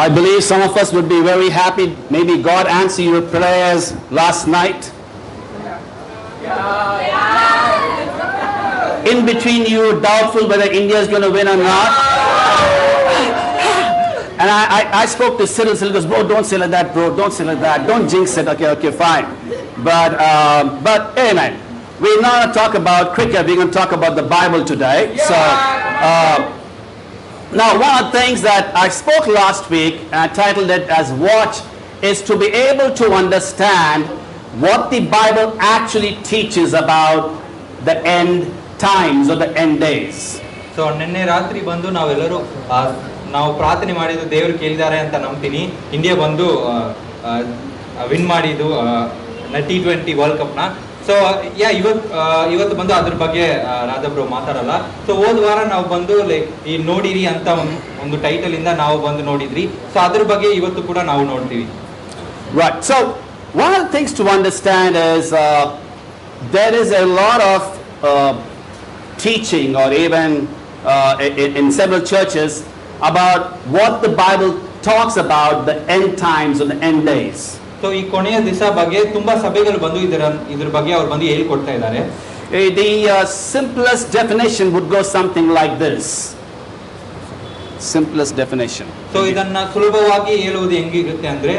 I believe some of us would be very happy. Maybe God answered your prayers last night. In between, you were doubtful whether India is going to win or not. And I spoke to Cyril. Cyril goes, bro, don't say like that, bro. Don't say like that. Don't jinx it. Okay, fine. But amen. We're not going to talk about cricket. We're going to talk about the Bible today. So, now one of the things that I spoke last week, and I titled it as Watch, is to be able to understand what the Bible actually teaches about the end times or the end days. So ನಿನ್ನೆ ರಾತ್ರಿ ಬಂದು ನಾವೆಲ್ಲರೂ ನಾವು ಪ್ರಾರ್ಥನೆ ಮಾಡಿದ್ದು ದೇವರು ಕೇಳಿದ್ದಾರೆ ಅಂತ ನಂಬ್ತೀನಿ. ಇಂಡಿಯಾ ಬಂದು ವಿನ್ ಮಾಡಿದ್ದು T20 ವರ್ಲ್ಡ್ ಕಪ್ನ. ಸೊ ಇವತ್ತು ಬಂದು ಅದ್ರ ಬಗ್ಗೆ ರಾಜಬ್ರು ಮಾತಾಡಲ್ಲ. ಸೊ ಹೋದ ವಾರ ನಾವು ಬಂದು ಲೈಕ್ ಈ ನೋಡಿರಿ ಅಂತ ಒಂದು ಟೈಟಲ್ ಇಂದ ನಾವು ಬಂದು ನೋಡಿದ್ರಿ. ಸೊ ಅದ್ರ ಬಗ್ಗೆ ಇವತ್ತು ಕೂಡ ನಾವು ನೋಡ್ತೀವಿ. Right. So one of the things to understand is there is a lot of teaching, or even in several churches, about what the Bible talks about the end times or the end days. So ಈ ಕೊನೆಯ ದಿವಸ ಬಗ್ಗೆ ತುಂಬಾ ಸಭೆಗಳು ಬಂದು ಇದ್ರ ಬಗ್ಗೆ ಅವ್ರು ಬಂದು ಹೇಳ್ಕೊಡ್ತಾ ಇದ್ದಾರೆ. The simplest definition would go something like this. Simplest definition. So ಇದನ್ನ ಸುಲಭವಾಗಿ ಹೇಳುವುದು ಹೆಂಗಿರುತ್ತೆ ಅಂದ್ರೆ,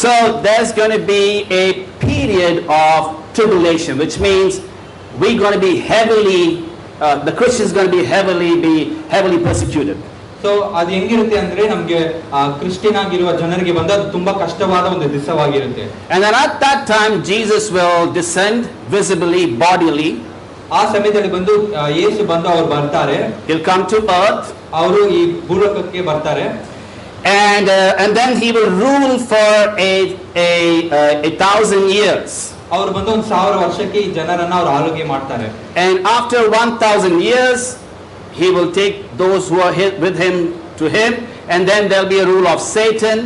so there's going to be a period of tribulation, which means we're going to be the Christians going to be heavily persecuted. So ಅದು ಹೆಂಗಿರುತ್ತೆ ಅಂದ್ರೆ ನಮ್ಗೆ Christian ಆಗಿರುವ ಜನರಿಗೆ ಬಂದು ಅದು ತುಂಬಾ ಕಷ್ಟವಾದ ಒಂದು ದಿವಸವಾಗಿರುತ್ತೆ. And then at that time Jesus will descend visibly, bodily. ಆ ಸಮಯದಲ್ಲಿ ಬಂದು ಯೇಸು ಬಂದು ಅವರು ಬರ್ತಾರೆ. He'll come to earth. ಅವರು ಈ ಭೂಲೋಕಕ್ಕೆ ಬರ್ತಾರೆ. And then he will rule for a 1,000 years. ಅವರು ಬಂದು 1000 ವರ್ಷಕ್ಕೆ ಈ ಜನರನ್ನ ಅವರು ಆಳ್ವಿಕೆ ಮಾಡ್ತಾರೆ. And after 1,000 years he will take those who are with him to him, and then there'll be a rule of Satan.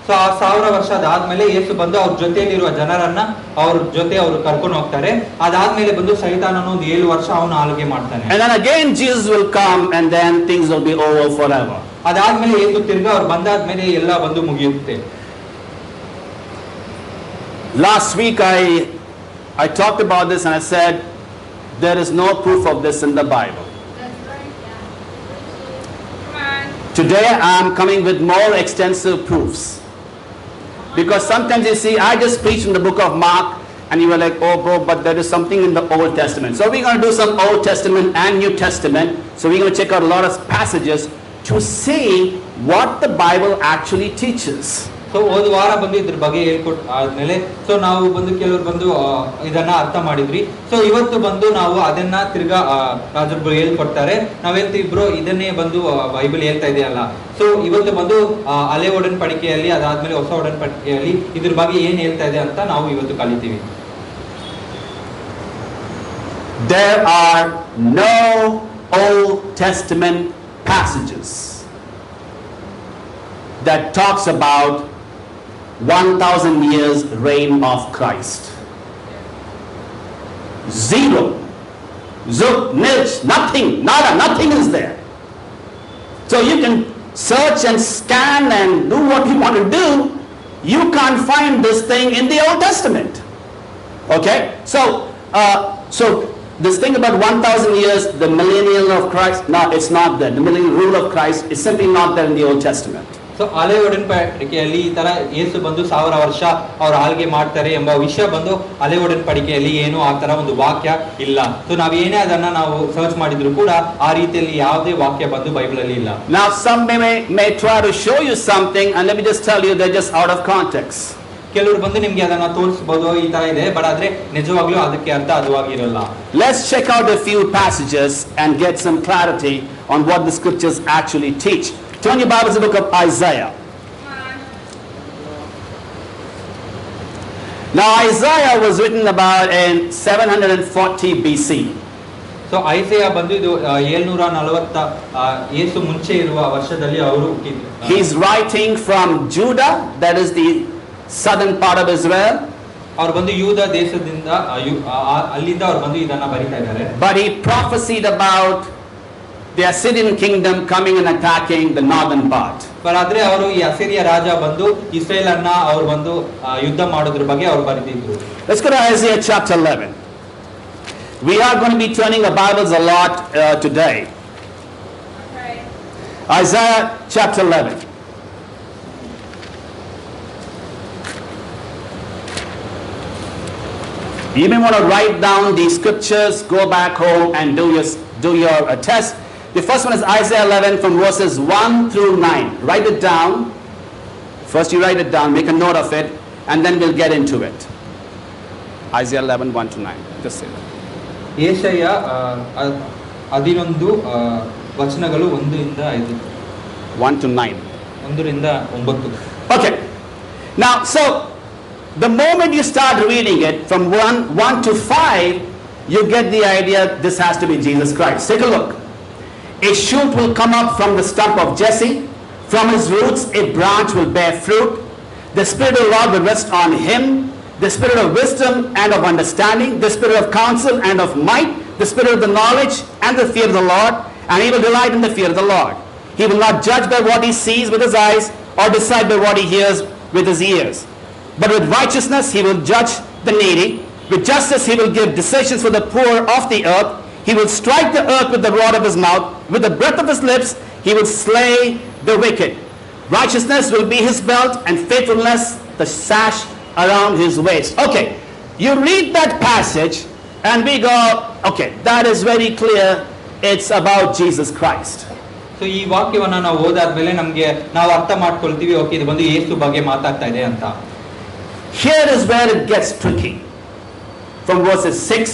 So ಆ 1000 ವರ್ಷ ಆದ್ಮೇಲೆ ಯೇಸು ಬಂದು ಅವ್ರ ಜೊತೆಯಲ್ಲಿರುವ ಜನರನ್ನ ಅವ್ರ ಜೊತೆ ಅವರು ಕರ್ಕೊಂಡು ಹೋಗ್ತಾರೆ. ಅದಾದ್ಮೇಲೆ ಬಂದು ಸೈತಾನನು ಒಂದು 7 ವರ್ಷ ಅವನು ಆಳ್ವಿಕೆ ಮಾಡ್ತಾನೆ. And then again Jesus will come, and then things will be over forever. ಅದಾದ್ಮೇಲೆ ಯೇಸು ತಿರ್ಗಾ ಅವ್ರು ಬಂದಾದ್ಮೇಲೆ ಎಲ್ಲ ಬಂದು ಮುಗಿಯುತ್ತೆ. Last week I talked about this, and I said there is no proof of this in the Bible. Today I am coming with more extensive proofs, because sometimes you see I just preach in the book of Mark and you were like, oh bro, but there is something in the Old Testament. So we're going to do some Old Testament and New Testament. So we're going to check out a lot of passages to see what the Bible actually teaches. So ಹೋದ ವಾರ ಬಂದು ಇದ್ರ ಬಗ್ಗೆ ಹೇಳ್ಕೊಟ್ ಆದ್ಮೇಲೆ so ನಾವು ಬಂದು ಕೆಲವರು ಬಂದು ಇದನ್ನ ಅರ್ಥ ಮಾಡಿದ್ರಿ. ಸೊ ಇವತ್ತು ಬಂದು ನಾವು ಅದನ್ನ ತಿರ್ಗಾ ರಾಜರು ಹೇಳ್ಕೊಡ್ತಾರೆ. ನಾವ್ ಹೇಳ್ತೀವಿ ಬ್ರೋ ಇದನ್ನೇ ಬಂದು ಬೈಬಲ್ ಹೇಳ್ತಾ ಇದೆಯಲ್ಲ. ಸೊ ಇವತ್ತು ಬಂದು ಹಳೆ ಒಡன்பಡಿಕೆಯಲ್ಲಿ ಅದಾದ್ಮೇಲೆ ಹೊಸ ಒಡன்பಡಿಕೆಯಲ್ಲಿ ಇದ್ರ ಬಗ್ಗೆ ಏನ್ ಹೇಳ್ತಾ ಇದೆ ಅಂತ ನಾವು ಇವತ್ತು ಕಲಿತೀವಿ. There are no Old Testament passages that talks about 1,000 years reign of Christ. Zero. Zuk, nilch, nothing, nada, nothing is there. So you can search and scan and do what you want to do. You can't find this thing in the Old Testament. Okay? So this thing about 1,000 years, the millennial of Christ, no, it's not there. The millennial rule of Christ is simply not there in the Old Testament. So ಹಳೆ ಒಡன்பಡಿಕೆಯಲ್ಲಿ ಈ ತರ ಯೇಸು ಬಂದು 1000 ವರ್ಷ ಅವ್ರು ಆಳ್ವಿಕೆ ಮಾಡ್ತಾರೆ ಎಂಬ ವಿಷಯ ಬಂದು ಹಳೆ ಒಡன்பಡಿಕೆಯಲ್ಲಿ ಏನು ಆ ತರ ಒಂದು ವಾಕ್ಯ ಇಲ್ಲ. ಸೊ ನಾವ್ ಏನೇ ಅದನ್ನ ನಾವು ಸರ್ಚ್ ಮಾಡಿದ್ರು ಕೂಡ ಆ ರೀತಿಯಲ್ಲಿ ಯಾವುದೇ ವಾಕ್ಯ ಬಂದು ಬೈಬಲ್ ಅಲ್ಲಿ ಇಲ್ಲ. Now some may try to show you something, and let me just tell you they're just out of context. ಕೆಲವರು ಬಂದು ನಿಮ್ಗೆ ಅದನ್ನ ತೋರಿಸಬಹುದು ಈ ತರ ಇದೆ, ಬಟ್ ಆದ್ರೆ ನಿಜವಾಗ್ಲೂ ಅದಕ್ಕೆ ಅರ್ಥ ಅದುವಾಗಿರಲ್ಲ. Let's check out a few passages and get some clarity on what the scriptures actually teach. Turn your Bibles to the book of Isaiah. Now Isaiah was written about in 740 BC. So ಐಸೆಯಾ ಬಂದು ಇದು 740 ಯೇಸು ಮುಂಚೆ ಇರುವ ವರ್ಷದಲ್ಲಿ ಅವರು ಹುಟ್ಟಿದ್ರು. He's writing from Judah, that is the southern part of Israel. ಅವರು ಬಂದು ಯೂದ ದೇಶದಿಂದ ಅಲ್ಲಿಂದ ಅವರು ಬಂದು ಇದನ್ನ ಬರೀತಾ ಇದ್ದಾರೆ. But he prophesied about the Assyrian kingdom coming and attacking the northern part. ಆದ್ರೆ ಅವರು ಈ ಅಸಿರಿಯ ರಾಜ ಬಂದು ಇಸ್ರೇಲ್ ಅನ್ನ ಅವ್ರು ಬಂದು ಯುದ್ಧ ಮಾಡೋದ್ರ ಬಗ್ಗೆ ಅವ್ರು ಬರೆದಿದ್ರು. Let's go to Isaiah chapter 11. We are going to be turning our Bibles a lot today. Okay. Isaiah chapter 11. You may want to write down these scriptures, go back home and do your test. The first one is Isaiah 11 from verses 1 through 9. Write it down. First you write it down, make a note of it, and then we'll get into it. Isaiah 11, 1 to 9. Just say that. ಯೆಶಯ 11 ವಚನಗಳು 1 ಇಂದ 5. 1 to 9. 1 ರಿಂದ 9. Okay. Now, so the moment you start reading it from 1 to 5, you get the idea this has to be Jesus Christ. Take a look. A shoot will come up from the stump of Jesse. From his roots a branch will bear fruit. The Spirit of the Lord will rest on him. The Spirit of wisdom and of understanding. The Spirit of counsel and of might. The Spirit of the knowledge and the fear of the Lord. And he will delight in the fear of the Lord. He will not judge by what he sees with his eyes, or decide by what he hears with his ears. But with righteousness he will judge the needy. With justice he will give decisions for the poor of the earth. He will strike the earth with the rod of his mouth. With the breath of his lips he will slay the wicked. Righteousness will be his belt, and faithfulness the sash around his waist. Okay, you read that passage and we go, okay, that is very clear. It's about Jesus Christ. So ಈ ವಾಕ್ಯವನ್ನ ನಾವು ಓದಾದ್ಮೇಲೆ ನಮ್ಗೆ ನಾವು ಅರ್ಥ ಮಾಡ್ಕೊಳ್ತೀವಿ, okay, ಇದು ಬಂದು ಯೇಸು ಬಗ್ಗೆ ಮಾತಾಡ್ತಾ ಇದೆ ಅಂತ. Here is where it gets tricky. From verses 6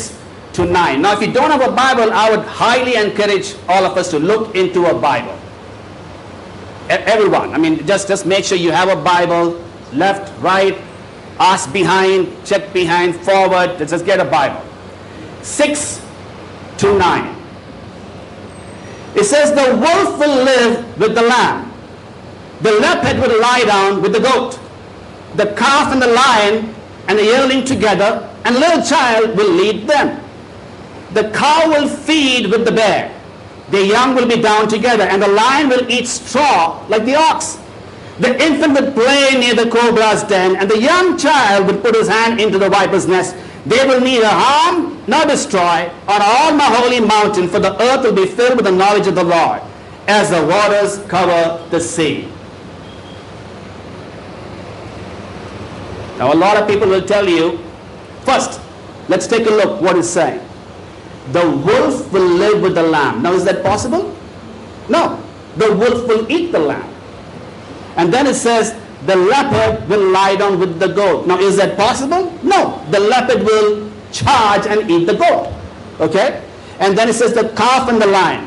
to 9. Now if you don't have a Bible, I would highly encourage all of us to look into a Bible. Everyone, I mean, just make sure you have a Bible, left, right, ask behind, check behind, forward. Let's just get a Bible. 6 to 9. It says, the wolf will live with the lamb. The leopard will lie down with the goat. The calf and the lion and the yearling together, and little child will lead them. The cow will feed with the bear. The young will be down together, and the lion will eat straw like the ox. The infant will play near the cobra's den, and the young child will put his hand into the viper's nest. They will neither harm nor destroy on all my holy mountain, for the earth will be filled with the knowledge of the Lord, as the waters cover the sea. Now a lot of people will tell you, first, let's take a look what it's saying. The wolf will live with the lamb. Now is that possible? No. The wolf will eat the lamb. And then it says, the leopard will lie down with the goat. Now is that possible? No. The leopard will charge and eat the goat. Okay? And then it says the calf and the lion.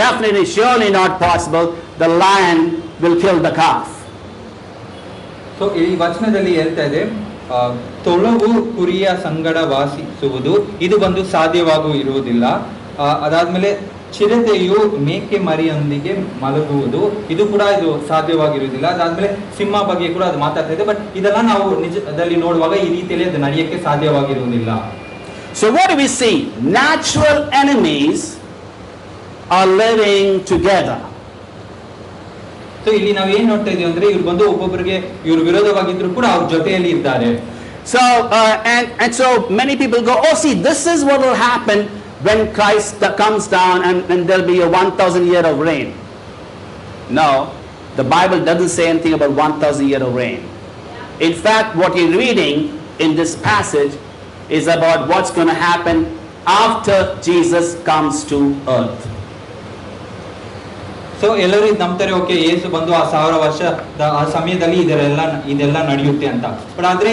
Definitely, surely not possible. The lion will kill the calf. So ಈ ವಚನದಲ್ಲಿ ಹೇಳ್ತಾ ಇದೆ, ತೊಳವು ಕುರಿಯ ಸಂಗಡ ವಾಸಿಸುವುದು ಇದು ಬಂದು ಸಾಧ್ಯವಾಗೂ ಇರುವುದಿಲ್ಲ. ಅದಾದ್ಮೇಲೆ ಚಿರತೆಯು ಮೇಕೆ ಮರಿಯೊಂದಿಗೆ ಮಲಗುವುದು ಇದು ಕೂಡ ಇದು ಸಾಧ್ಯವಾಗಿರುವುದಿಲ್ಲ. ಅದಾದ್ಮೇಲೆ ಸಿಂಹ ಬಗ್ಗೆ ಕೂಡ ಅದು ಮಾತಾಡ್ತಾ ಇದೆ. ಬಟ್ ಇದೆಲ್ಲ ನಾವು ನಿಜದಲ್ಲಿ ನೋಡುವಾಗ ಈ ರೀತಿಯಲ್ಲಿ ಅದು ನಡೆಯಕ್ಕೆ ಸಾಧ್ಯವಾಗಿರುವುದಿಲ್ಲ. So what do we see? Natural enemies are living together. So ಇಲ್ಲಿ ನಾವು ಏನ್ ನೋಡ್ತಾ ಇದೀವಿ ಅಂದ್ರೆ ಇವ್ರು ಬಂದು ಒಬ್ಬೊಬ್ಬರಿಗೆ ಇವ್ರು ವಿರೋಧವಾಗಿದ್ರು ಕೂಡ ಅವ್ರ ಜೊತೆಯಲ್ಲಿ ಇದ್ದಾರೆ. So and so many people go, oh see, this is what will happen when Christ comes down and there'll be a 1,000 year of reign. No, the Bible doesn't say anything about 1,000 year of reign. In fact, what you're reading in this passage is about what's going to happen after Jesus comes to earth. So ಎಲ್ಲರೂ ಇದು ನಂಬ್ತಾರೆ, okay, ಯೇಸು ಬಂದು ಆ 1000 ವರ್ಷದ ಆ ಸಮಯದಲ್ಲಿ ಇದೆಲ್ಲ ನಡೆಯುತ್ತೆ ಅಂತ. ಬಟ್ ಆದ್ರೆ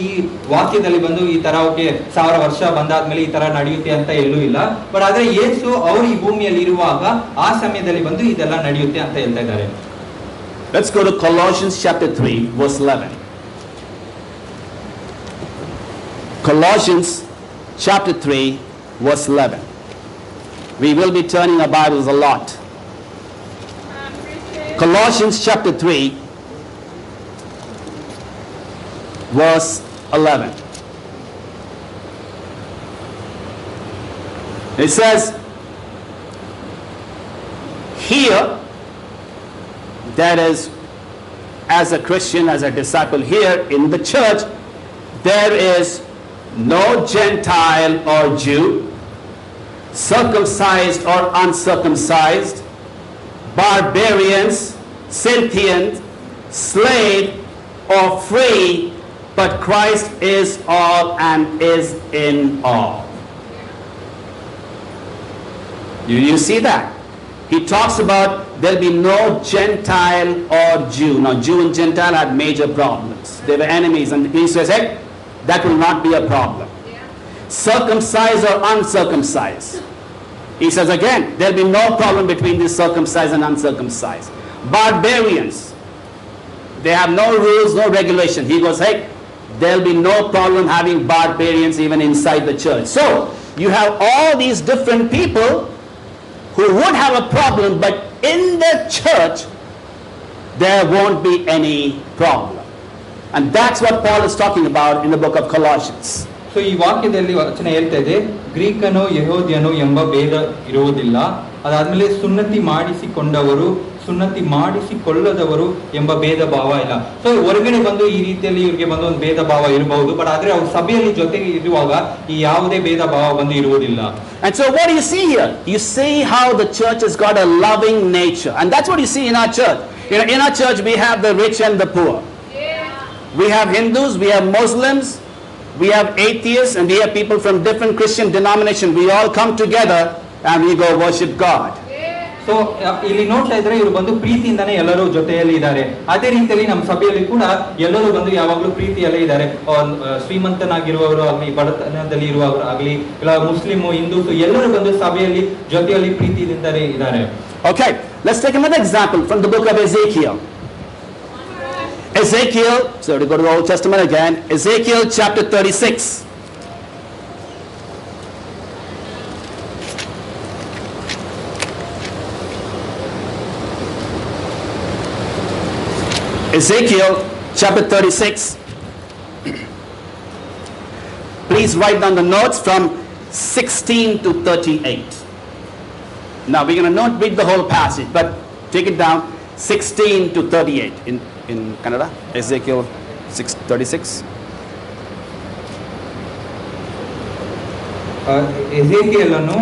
ಈ ವಾಕ್ಯದಲ್ಲಿ ಬಂದು ಈ ತರ ಓಕೆ 1000 ವರ್ಷ ಬಂದಾದ್ಮೇಲೆ ಈ ತರ ನಡೆಯುತ್ತೆ ಅಂತ ಎಲ್ಲೂ ಇಲ್ಲ. ಬಟ್ ಆದ್ರೆ ಯೇಸು ಅವರು ಈ ಭೂಮಿಯಲ್ಲಿ ಇರುವಾಗ ಆ ಸಮಯದಲ್ಲಿ ಬಂದು ಇದೆಲ್ಲ ನಡೆಯುತ್ತೆ ಅಂತ ಹೇಳ್ತಾ ಇದ್ದಾರೆ. Let's go to Colossians chapter 3 verse 11. Colossians chapter 3 verse 11. We will be turning our Bibles a lot. Colossians chapter 3 verse 11. It says, here, that is, as a Christian, as a disciple here in the church, there is no Gentile or Jew, circumcised or uncircumcised, barbarians, Scythian, slave or free, but Christ is all and is in all. You see that? He talks about there'll be no Gentile or Jew. Now, Jew and Gentile had major problems. They were enemies, and he says, hey, that will not be a problem. Circumcised or uncircumcised. He says again, there'll be no problem between the circumcised and uncircumcised. Barbarians, they have no rules, no regulation. He goes, hey, there'll be no problem having barbarians even inside the church. So, you have all these different people who would have a problem, but in the church, there won't be any problem. And that's what Paul is talking about in the book of Colossians. So ಈ ವಾಕ್ಯದಲ್ಲಿ ವಚನ ಹೇಳ್ತಾ ಇದೆ, ಗ್ರೀಕನು ಯಹೂದ್ಯನು ಎಂಬ ಭೇದ ಇರುವುದಿಲ್ಲ. ಅದಾದ್ಮೇಲೆ ಸುನ್ನತಿ ಮಾಡಿಸಿಕೊಂಡವರು ಸುನ್ನತಿ ಮಾಡಿಸಿಕೊಳ್ಳದವರು ಎಂಬ ಭೇದ ಭಾವ ಇಲ್ಲ. ಸೊ ಹೊರಗಡೆ ಬಂದು ಈ ರೀತಿಯಲ್ಲಿ ಇವ್ರಿಗೆ ಬಂದು ಒಂದು ಭೇದ ಭಾವ ಇರಬಹುದು, ಬಟ್ ಆದ್ರೆ ಅವ್ರ ಸಭೆಯಲ್ಲಿ ಜೊತೆಗೆ ಇರುವಾಗ ಈ ಯಾವುದೇ ಭೇದ ಭಾವ ಬಂದು ಇರುವುದಿಲ್ಲ. And so what do you see here? You see how the church has got a loving nature, and that's what you see in our church. In our church we have the rich and the poor. We have Hindus, we have Muslims, we have atheists, and we have people from different Christian denominations. We all come together and we go worship God. So ಇಲ್ಲಿ ನೋಡ್ತಾ ಇದ್ರೆ ಇವರು ಬಂದು ಪ್ರೀತಿಯಿಂದಾನೇ ಎಲ್ಲರೂ ಜೊತೆಯಲ್ಲಿ ಇದ್ದಾರೆ. ಅದೇ ರೀತಿಯಲ್ಲಿ ನಮ್ಮ ಸಭೆಯಲ್ಲಿ ಕೂಡ ಎಲ್ಲರೂ ಬಂದು ಯಾವಾಗಲೂ ಪ್ರೀತಿಯಲ್ಲೇ ಇದ್ದಾರೆ. ಶ್ರೀಮಂತನಾಗಿರುವವರು ಆಗಲಿ, ಬಡತನದಲ್ಲಿ ಇರುವವರು ಆಗಲಿ, ಇಲ್ಲ ಮುಸ್ಲಿಮು, ಹಿಂದೂಸು, ಎಲ್ಲರೂ ಬಂದು ಸಭೆಯಲ್ಲಿ ಜೊತೆಯಲ್ಲಿ ಪ್ರೀತಿಯಿಂದಲೇ ಇದ್ದಾರೆ. Okay, let's take another example from the book of Ezekiel. Ezekiel, so to go to the Old Testament again, Ezekiel chapter 36. Ezekiel chapter 36. Please write down the notes from 16 to 38. Now we're going to not read the whole passage, but take it down 16 to 38 in Kannada. Ezekiel 36. ಎಜೇಕಿಯೇಲನು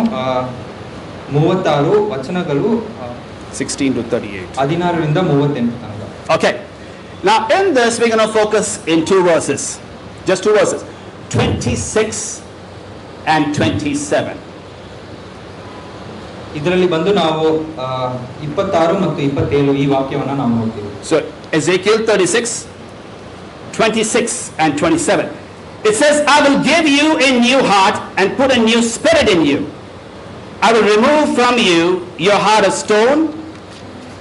36 ವಚನಗಳು 16 to 38. 16 ರಿಂದ 38 ತನಕ. Okay. Now in this we're going to focus in two verses. Just two verses. 26 and 27. ಇದರಲ್ಲಿ ಬಂದು ನಾವು 26 ಮತ್ತು 27 ಈ ವಾಕ್ಯವನ್ನ ನಾವು ನೋಡ್ತೀವಿ. So Ezekiel 36, 26 and 27. It says, I will give you a new heart and put a new spirit in you. I will remove from you your heart of stone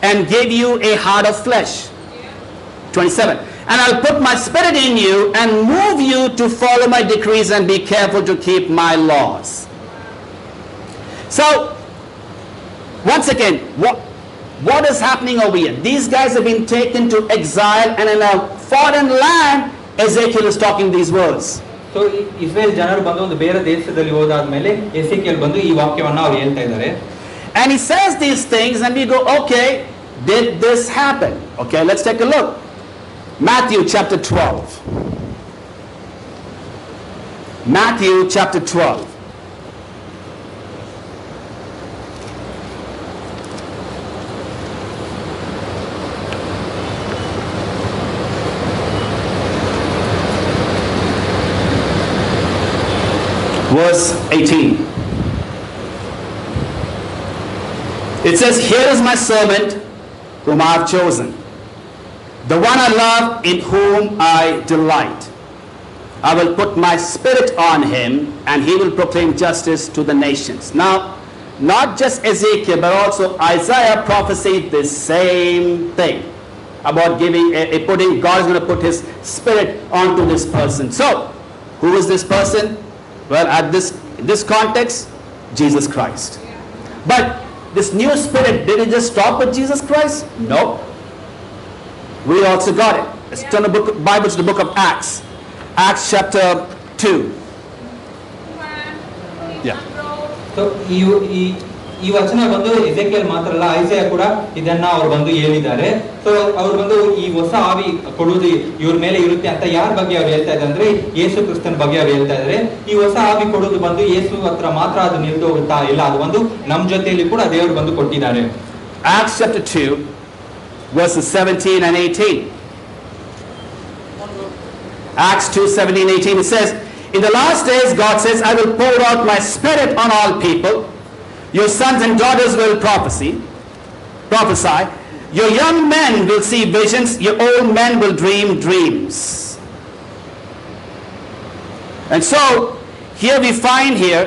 and give you a heart of flesh. 27. And I'll put my spirit in you and move you to follow my decrees and be careful to keep my laws. So, once again, what is happening over here? These guys have been taken to exile, and in a foreign land, Ezekiel is talking these words. So Israel ಜನರು ಬಂದು ಒಂದು ಬೇರೆ ದೇಶದಲ್ಲಿ ಹೋದಾದ್ಮೇಲೆ ಎಸೆಕಿಯೇಲ್ ಬಂದು ಈ ವಾಕ್ಯವನ್ನ ಅವ್ರು ಹೇಳ್ತಾ ಇದ್ದಾರೆ. And he says these things and we go, okay, did this happen? Okay, let's take a look. Matthew chapter 12. Matthew chapter 12. Verse 18. It says, here is my servant whom I have chosen, the one I love, in whom I delight. I will put my spirit on him, and he will proclaim justice to the nations. Now, not just Ezekiel, but also Isaiah prophesied the same thing about God is going to put his spirit onto this person. So, who is this person? Well, in this context, Jesus Christ. But this new spirit, did it just stop with Jesus Christ? No. We also got it. Let's turn the Bible to the book of Acts. Acts chapter 2. Yeah. So ಈ ಈ ವಚನ ಬಂದು Ezekiel ಮಾತ್ರ ಅಲ್ಲ, ಐಸಾಯ ಕೂಡ ಇದನ್ನ ಅವ್ರು ಬಂದು ಹೇಳಿದ್ದಾರೆ. ಸೊ ಅವ್ರು ಬಂದು ಈ ಹೊಸ ಆವಿ ಕೊಡುವುದು ಇವ್ರ ಮೇಲೆ ಇರುತ್ತೆ ಅಂತ ಯಾರ ಬಗ್ಗೆ ಅವ್ರು ಹೇಳ್ತಾ ಇದ್ದಾರೆ ಅಂದ್ರೆ ಯೇಸು ಕ್ರಿಸ್ತನ ಬಗ್ಗೆ ಅವ್ರು ಹೇಳ್ತಾ ಇದ್ದಾರೆ. ಈ ಹೊಸ ಆವಿ ಕೊಡುವುದು ಬಂದು ಯೇಸು ಹತ್ರ ಮಾತ್ರ ಅದು ನಿಲ್ದು ಹೋಗುತ್ತಾ ಇಲ್ಲ, ಅದು ಒಂದು ನಮ್ ಜೊತೆಯಲ್ಲಿ ಕೂಡ ದೇವರು ಬಂದು ಕೊಟ್ಟಿದ್ದಾರೆ. Acts chapter 2 verses 17 and 18. Acts 2:17-18, it says, in the last days God says, I will pour out my spirit on all people. Your sons and daughters will prophesy. Your young men will see visions. Your old men will dream dreams. And so, here we find here,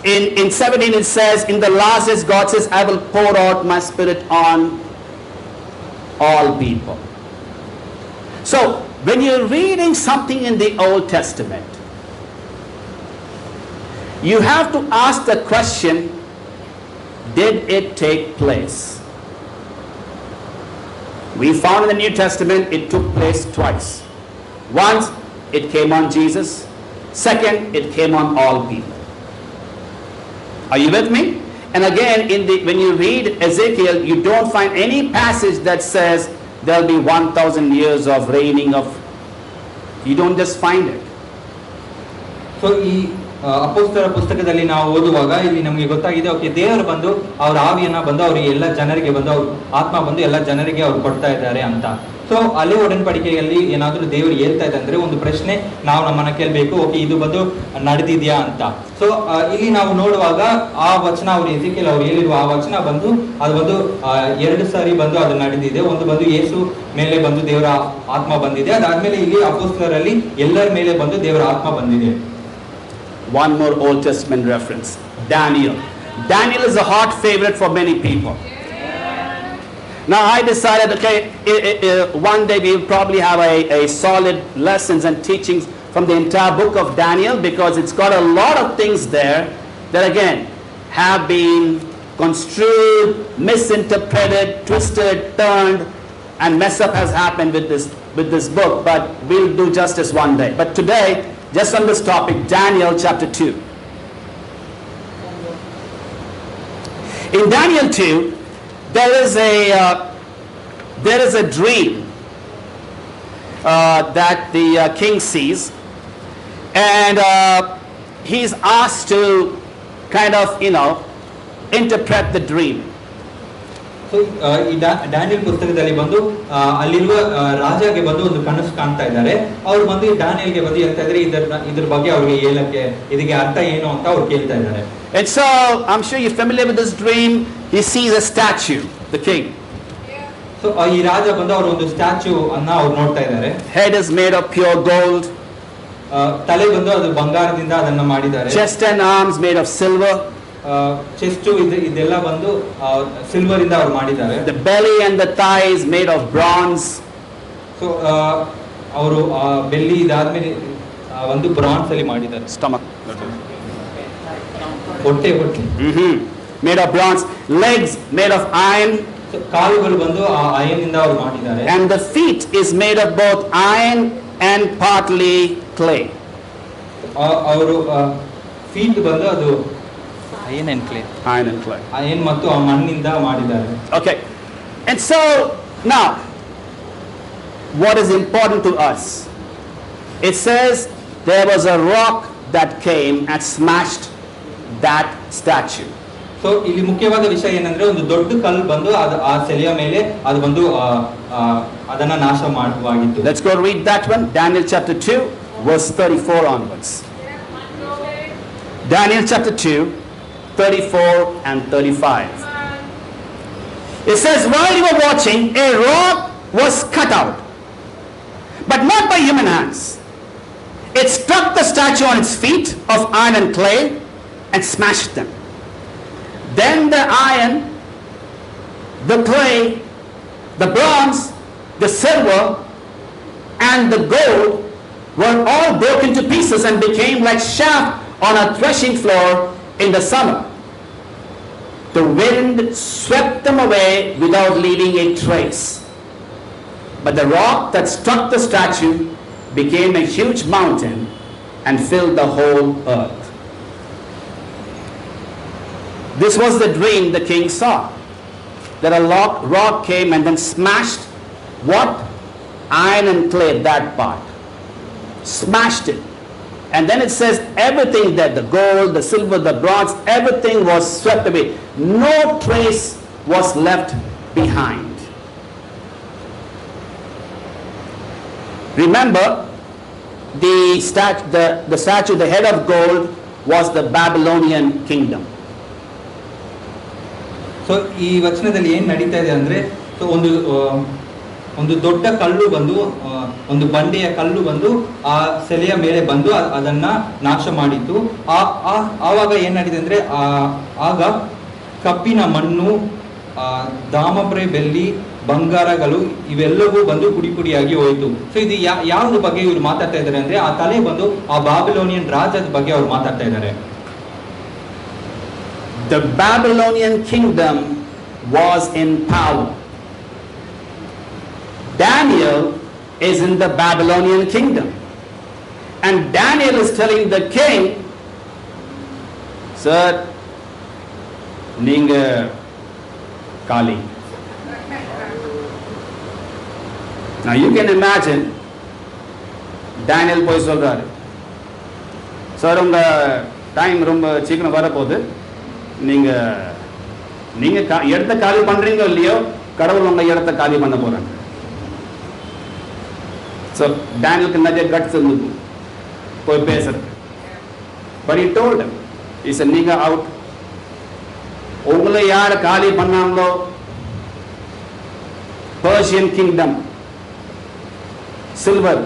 in 17 it says, in the last days God says, I will pour out my spirit on all people. So, when you're reading something in the Old Testament, you have to ask the question, did it take place? We found in the New Testament it took place twice. Once it came on Jesus. Second, it came on all people. Are you with me? And again, when you read Ezekiel, you don't find any passage that says there'll be 1,000 years of reigning of. You don't just find it. So ಅಪೊಸ್ತಲರ ಪುಸ್ತಕದಲ್ಲಿ ನಾವು ಓದುವಾಗ ಇಲ್ಲಿ ನಮಗೆ ಗೊತ್ತಾಗಿದೆ, okay, ದೇವರು ಬಂದು ಅವ್ರ ಆವಿಯನ್ನ ಬಂದು ಅವರಿಗೆ ಎಲ್ಲ ಜನರಿಗೆ ಬಂದು ಅವ್ರ ಆತ್ಮ ಬಂದು ಎಲ್ಲ ಜನರಿಗೆ ಅವ್ರು ಕೊಡ್ತಾ ಇದ್ದಾರೆ ಅಂತ. ಸೊ ಅಲ್ಲೇ ಒಡன்பಡಿಕೆಯಲ್ಲಿ ಏನಾದ್ರೂ ದೇವರು ಹೇಳ್ತಾ ಇದೆ ಅಂದ್ರೆ ಒಂದು ಪ್ರಶ್ನೆ ನಾವು ನಮ್ಮನ್ನ ಕೇಳಬೇಕು, ಓಕೆ, ಇದು ಬಂದು ನಡೆದಿದ್ಯಾ ಅಂತ. ಸೊ ಇಲ್ಲಿ ನಾವು ನೋಡುವಾಗ ಆ ವಚನ ಅವ್ರು ಎಜೆಕಿಯಲ್ ಅವ್ರು ಹೇಳಿರುವ ಆ ವಚನ ಬಂದು ಅದು ಬಂದು 2 ಸಾರಿ ಬಂದು ಅದು ನಡೆದಿದೆ. ಒಂದು ಬಂದು ಯೇಸು ಮೇಲೆ ಬಂದು ದೇವರ ಆತ್ಮ ಬಂದಿದೆ, ಅದಾದ್ಮೇಲೆ ಇಲ್ಲಿ ಅಪೊಸ್ತಲರಲ್ಲಿ ಎಲ್ಲರ ಮೇಲೆ ಬಂದು ದೇವರ ಆತ್ಮ ಬಂದಿದೆ. One more Old Testament reference, Daniel. Daniel is a hot favorite for many people. Now I decided, okay, one day we will probably have a solid lessons and teachings from the entire book of Daniel, because it's got a lot of things there that again have been construed, misinterpreted, twisted, turned, and mess up has happened with this book, but we'll do justice one day. But today, just on this topic, Daniel chapter 2. In Daniel 2, there is a dream that the king sees, and he's asked to kind of, interpret the dream. So ಈ Daniel ಪುಸ್ತಕದಲ್ಲಿ ಬಂದು ಅಲ್ಲಿರುವ ರಾಜಗೆ ಬಂದು ಒಂದು ಕನಸು ಕಾಣ್ತಾ ಇದ್ದಾರೆ. ಅವ್ರು ಬಂದು ಡ್ಯಾನಿಯಲ್ಗೆ ಬಂದು ಹೇಳ್ತಾ ಇದ್ದಾರೆ ಇದ್ರ ಬಗ್ಗೆ ಅವ್ರಿಗೆ ಹೇಳಕ್ಕೆ ಇದಕ್ಕೆ ಅರ್ಥ ಏನು ಅಂತ ಅವ್ರು ಕೇಳ್ತಾ ಇದ್ದಾರೆ. And so I'm sure you're familiar with this dream. He sees a statue, the king. So ಈ ರಾಜ ಬಂದು ಅವರು ಒಂದು ಸ್ಟ್ಯಾಚ್ಯೂ ಅನ್ನ ಅವ್ರು ನೋಡ್ತಾ ಇದ್ದಾರೆ. Head is made of pure gold. ತಲೆ ಬಂದು ಅದು ಬಂಗಾರದಿಂದ ಅದನ್ನ ಮಾಡಿದ್ದಾರೆ. Chest and arms made of silver. Chest ಇದೆಲ್ಲ ಬಂದು ಸಿಲ್ವರ್ ಇಂದ ಅವ್ರು ಮಾಡಿದ್ದಾರೆ. The belly and the thighs made of bronze. So ಅವರು ಬೆಳ್ಳಿ ಇದಾದ್ಮೇಲೆ ಒಂದು ಬ್ರಾನ್ಸ್ ಅಲ್ಲಿ ಮಾಡಿದ್ದಾರೆ. Stomach. ಹೊಟ್ಟೆ made of bronze. Legs made of iron. ಕಾಲುಗಳು ಬಂದು ಐರನ್ ಇಂದ ಅವ್ರು ಮಾಡಿದ್ದಾರೆ. And the feet is made of both iron and partly clay. ಅವರು ಫೀಟ್ ಬಂದು ಅದು iron and clay. Iron ಮತ್ತು ಮಣ್ಣಿಂದ ಮಾಡಿದ್ದಾರೆ. Okay. And so now what is important to us? It says there was a rock that came and smashed that statue. So ಇಲ್ಲಿ ಮುಖ್ಯವಾದ ವಿಷಯ ಏನಂದ್ರೆ ಒಂದು ದೊಡ್ಡ ಕಲ್ಲು ಬಂದು ಆ ಸೆಲೆಯ ಮೇಲೆ ಅದು ಬಂದು ಅದನ್ನ ನಾಶ ಮಾಡುವಾಗಿತ್ತು. Let's go read that one. Daniel chapter 2 verse 34 onwards. Daniel chapter 2 34 and 35. It says, while you were watching, a rock was cut out, but not by human hands. It struck the statue on its feet of iron and clay and smashed them. Then the iron, the clay, the bronze, the silver, and the gold were all broken to pieces and became like chaff on a threshing floor in the summer. The wind swept them away without leaving a trace. But the rock that struck the statue became a huge mountain and filled the whole earth. This was the dream the king saw. That a rock came and then smashed what? Iron and clay, that part. Smashed it. And then it says everything that the gold, the silver, the bronze, everything was swept away. No trace was left behind. Remember, the statue, the head of gold, was the Babylonian kingdom. So ಈ ವಚನದಲ್ಲಿ ಏನು ನಡೀತಾ ಇದೆ ಅಂದರೆ, so ಒಂದು ದೊಡ್ಡ ಕಲ್ಲು ಬಂದು, ಒಂದು ಬಂಡೆಯ ಕಲ್ಲು ಬಂದು ಆ ಸೆಲೆಯ ಮೇಲೆ ಬಂದು ಅದನ್ನ ನಾಶ ಮಾಡಿತ್ತು. ಆವಾಗ ಏನು ನಡೀತಿದೆ ಅಂದರೆ, ಆಗ ಕಬ್ಬಿನ ಮಣ್ಣು, ದಾಮಬ್ರೆ ಬೆಳ್ಳಿ, ಬಂಗಾರಗಳು ಇವೆಲ್ಲವೂ ಬಂದು ಪುಡಿ ಪುಡಿಯಾಗಿ ಹೋಯಿತು. ಸೊ ಇದು ಯಾವ್ದು ಬಗ್ಗೆ ಇವ್ರು ಮಾತಾಡ್ತಾ ಇದ್ದಾರೆ ಅಂದ್ರೆ, ಆ ತಲೆ ಬಂದು ಆ ಬಾಬಿಲೋನಿಯನ್ ರಾಜ್ಯದ ಬಗ್ಗೆ ಅವ್ರು ಮಾತಾಡ್ತಾ ಇದ್ದಾರೆ. The Babylonian kingdom was in power. Daniel is in the Babylonian kingdom. And Daniel is telling the king, sir, ninga Kali. Now you can imagine, Daniel போய் சொல்றாரு, சார் உங்க டைம் ரொம்ப சீக்கிரம் வரப்போகுது, நீங்க இடத்த காலி பண்றீங்க இல்லையோ, கடவுள் உங்க இடத்த காலி பண்ண போறாங்க. So Danielக்கு நிறைய guts இருந்தது போய் பேசுறது. But he told him, he said, நீங்க out. உங்களை யார் காலி பண்ணாங்களோ, Persian kingdom சில்வர்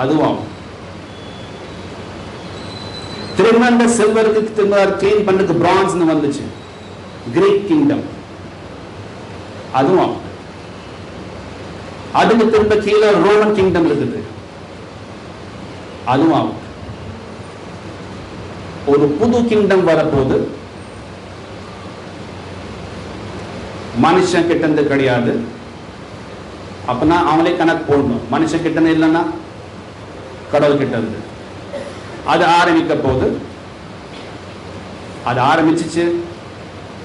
அதுவும் திரும்ப அந்த சில்வருக்கு திரும்ப கிளீன் பண்றதுக்கு பிரான்ஸ்னு வந்துச்சு. கிரீக் கிங்டம் அதுவும், அதுக்கு திரும்ப கீழே ரோமன் கிங்டம் இருக்குது, அதுவும். ஒரு புது கிங்டம் வரப்போது, மனுஷன் கிட்ட இருந்து கிடையாது. அப்பனா அவங்களே கணக்கு போடணும், மனுஷன் கிட்ட இல்லைன்னா கடவுள் கிட்ட இருந்து. அது ஆரம்பிக்க போது, அது ஆரம்பிச்சிச்சு,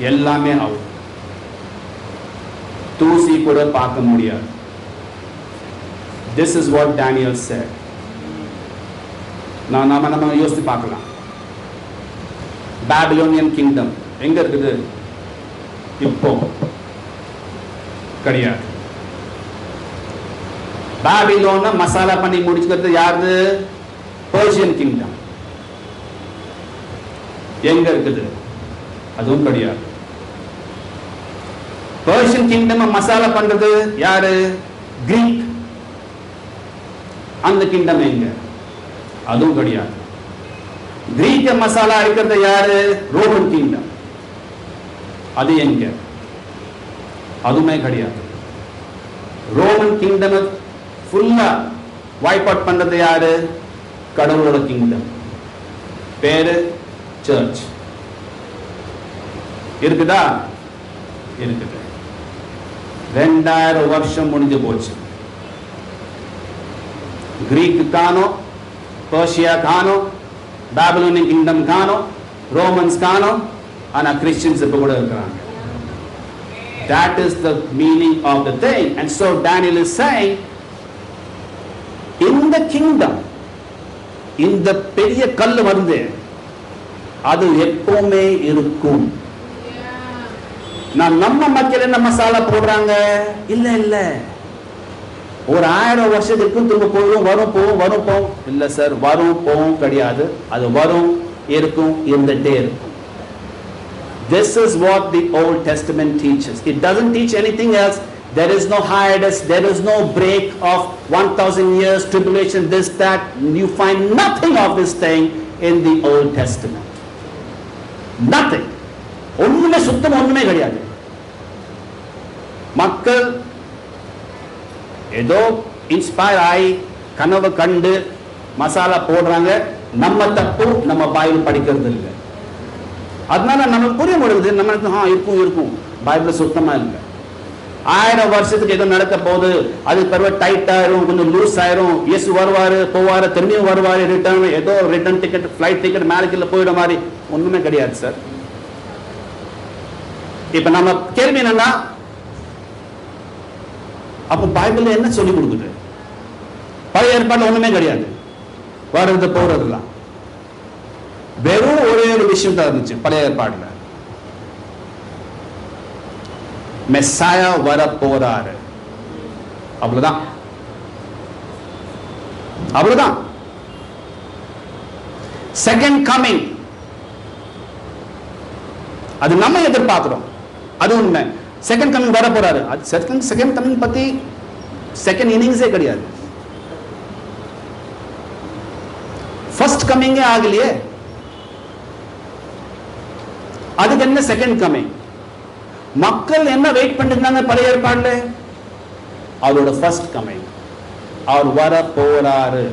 எல்லாமே அவுட், தூசி கூட பார்க்க முடியாது. This is what Daniel said. நம்ம யோசித்து பார்க்கலாம். பாபிலோனியன் கிங்டம் எங்க இருக்குது? இப்போ கிடையாது. பாபிலோனை மசாலா பண்ணி முடிச்சுக்கிறது யாரு? Persian kingdom. எங்க இருக்குது? அதுவும் கிடையாது. Persian kingdom மசாலா பண்றது யாரு? கிரீக். அந்த கிங்டம் எங்க? அதுவும் கிடையாது. கிரீக்க மசாலா இருக்கிறது யாரு? Roman kingdom. அது எங்க? அதுவுமே கிடையாது. ரோமன் கிங்டம் ஃபுல்லா வைப் அவுட் பண்றது யாரு? கடவுளோட கிங்டம். பேரு சர்ச். இருக்குதா? இருக்குது. 2000 வருஷம் முடிஞ்சு போச்சு. கிரீக் காணோம், பர்ஷியா காணோம், பாபிலோனியன் கிங்டம் காணோம், ரோமன்ஸ் காணோம், ஆனா கிறிஸ்டியன்ஸ் இப்ப கூட இருக்கிறாங்க. That is the meaning of the thing. And so Daniel is saying, in the kingdom, இந்த பெரிய கல்லு வந்து அது எப்பவுமே இருக்கும். நம்ம மக்கள் என்ன மசாலா போடுறாங்க? இல்ல இல்ல, ஒரு 1000 வருஷத்துக்கு திரும்ப போயிடும், வரும் போகும், வரும் போகும். இல்ல சார், வரும் போகும் கிடையாது, அது வரும், இருக்கும், இருந்துட்டே இருக்கும். This is what the Old Testament teaches. It doesn't teach anything else. There is no hiatus, there is no break of 1000 years, tribulation, this, that. You find nothing of this thing in the Old Testament. Nothing. ஒண்ணுமே சுத்தம் ஒண்ணுமே கிடையாது. மக்கள் ஏதோ inspire ஆகி கனவு கண்டு மசாலா போடுறாங்க. நம்ம தப்பு நம்ம பைபிள் படிக்கிறது இல்லை. அதனால நமக்கு புரிய முடியுது, நம்மளுக்கு இருக்கும் இருக்கும், பைபிள் சுத்தமா இல்லை. 1000 வருஷத்துக்கு ஏதோ நடக்க போகுது, அது பிறகு டைட் ஆயிரும், கொஞ்சம் லூஸ் ஆயிரும், இயேசு வருவாரு போவாரு, திரும்பியும் வருவாரு, ரிட்டர்ன் ஏதோ ரிட்டர்ன் டிக்கெட், ஃபிளைட் டிக்கெட் மேலே கீழே போயிட மாதிரி ஒண்ணுமே கிடையாது சார். இப்ப நம்ம கேள்வி என்னன்னா, அப்ப பைபிள் என்ன சொல்லி கொடுக்குது? பழைய ஏற்பாடுல ஒண்ணுமே கிடையாது, வர்றது போறதுலாம் வெறும் ஒரே ஒரு விஷயம் தான் இருந்துச்சு பழைய ஏற்பாடுல. மெஸ்ஸாயா வர போறாரு, அவ்வளவுதான், அவ்வளவுதான். செகண்ட் கமிங் அது நம்ம எதிர்பார்க்கிறோம், அது உண்மை. செகண்ட் கமிங் வர போறாரு. செகண்ட் கமிங் பத்தி செகண்ட் இன்னிங்ஸே கிடையாது. ஃபர்ஸ்ட் கமிங்கே ஆகலையே, அதுக்கு என்ன செகண்ட் கமிங்? மக்கள் என்ன வெயிட் பண்ணிருந்தாங்க பழைய ஏற்பாடுல? அவரோட ஃபர்ஸ்ட் கமிங். அவர் வர போறாரு.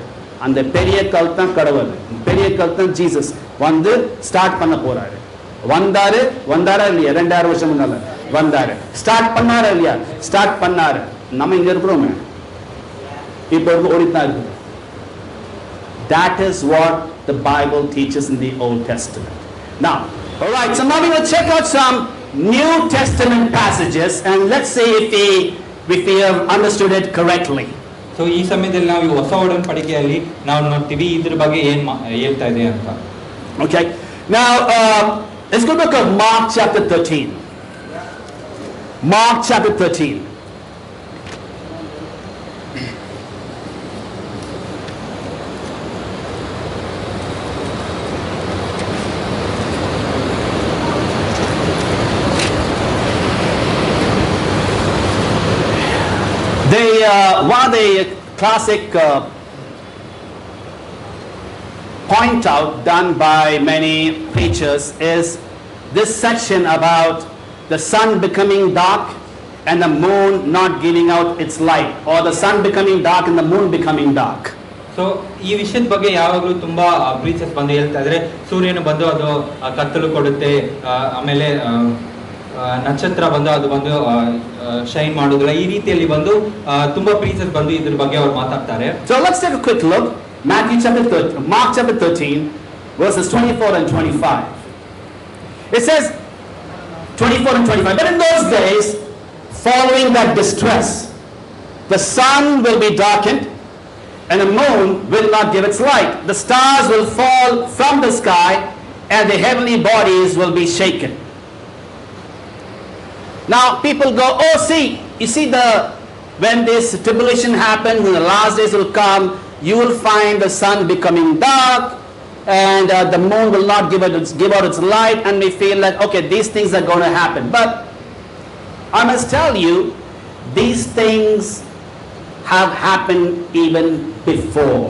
அந்த பெரிய கல் தான் கடவுள், பெரிய கல் தான் ஜீசஸ் வந்து ஸ்டார்ட் பண்ண போறாரு. வந்தாரா இல்லையா? 2000 வருஷம் முன்னால வந்தாரு. ஸ்டார்ட் பண்ணாரா இல்லையா? ஸ்டார்ட் பண்ணாரு. நம்ம இங்க இருக்கிறோமே, இப்ப ஓடித்தான் இருக்குது. That is what the Bible teaches in the Old Testament. Now, all right, so now we will check out some New Testament passages and let's see if we have understood it correctly. So ಈ ಸಮಯದಲ್ಲಿ ನಾವು ಈ ಹೊಸ ಒಡಂಬಡಿಕೆಯಲ್ಲಿ ನಾವು ನೋಡ್ತೀವಿ ಇದ್ರ ಬಗ್ಗೆ ಏನ್ ಹೇಳ್ತಾ ಇದೆ ಅಂತ. Okay, now let's go look at Mark chapter 13. Mark chapter 13. One of the classic point out done by many preachers is this section about the sun becoming dark and the moon not giving out its light, or the sun becoming dark and the moon becoming dark. So ಈ ವಿಷಯದ ಬಗ್ಗೆ ಯಾವಾಗಲೂ ತುಂಬಾ preachers ಬಂದು ಹೇಳ್ತಾ ಇದ್ರೆ, ಸೂರ್ಯನು ಬಂದು ಅದು ಕತ್ತಲು ಕೊಡುತ್ತೆ, ಆಮೇಲೆ ನಕ್ಷತ್ರ ಬಂದು ಅದು ಬಂದು ಶೈನ್ ಮಾಡೋದಿಲ್ಲ, ಈ ರೀತಿಯಲ್ಲಿ ಬಂದು ತುಂಬಾ ಪ್ರೀಚರ್ಸ್ ಬಂದು ಇದ್ರ ಬಗ್ಗೆ ಅವ್ರು ಮಾತಾಡ್ತಾರೆ. So let's take a quick look. Mark chapter 13 verses 24 and 25. It says 24 and 25. But in those days, following that distress, the sun will be darkened and the moon will not give its light. The stars will fall from the sky and the heavenly bodies will be shaken. Now people go, oh see, you see when this tribulation happens, when the last days will come, you will find the sun becoming dark and the moon will not give out its light, and we feel like, okay, these things are going to happen. But I must tell you, these things have happened even before.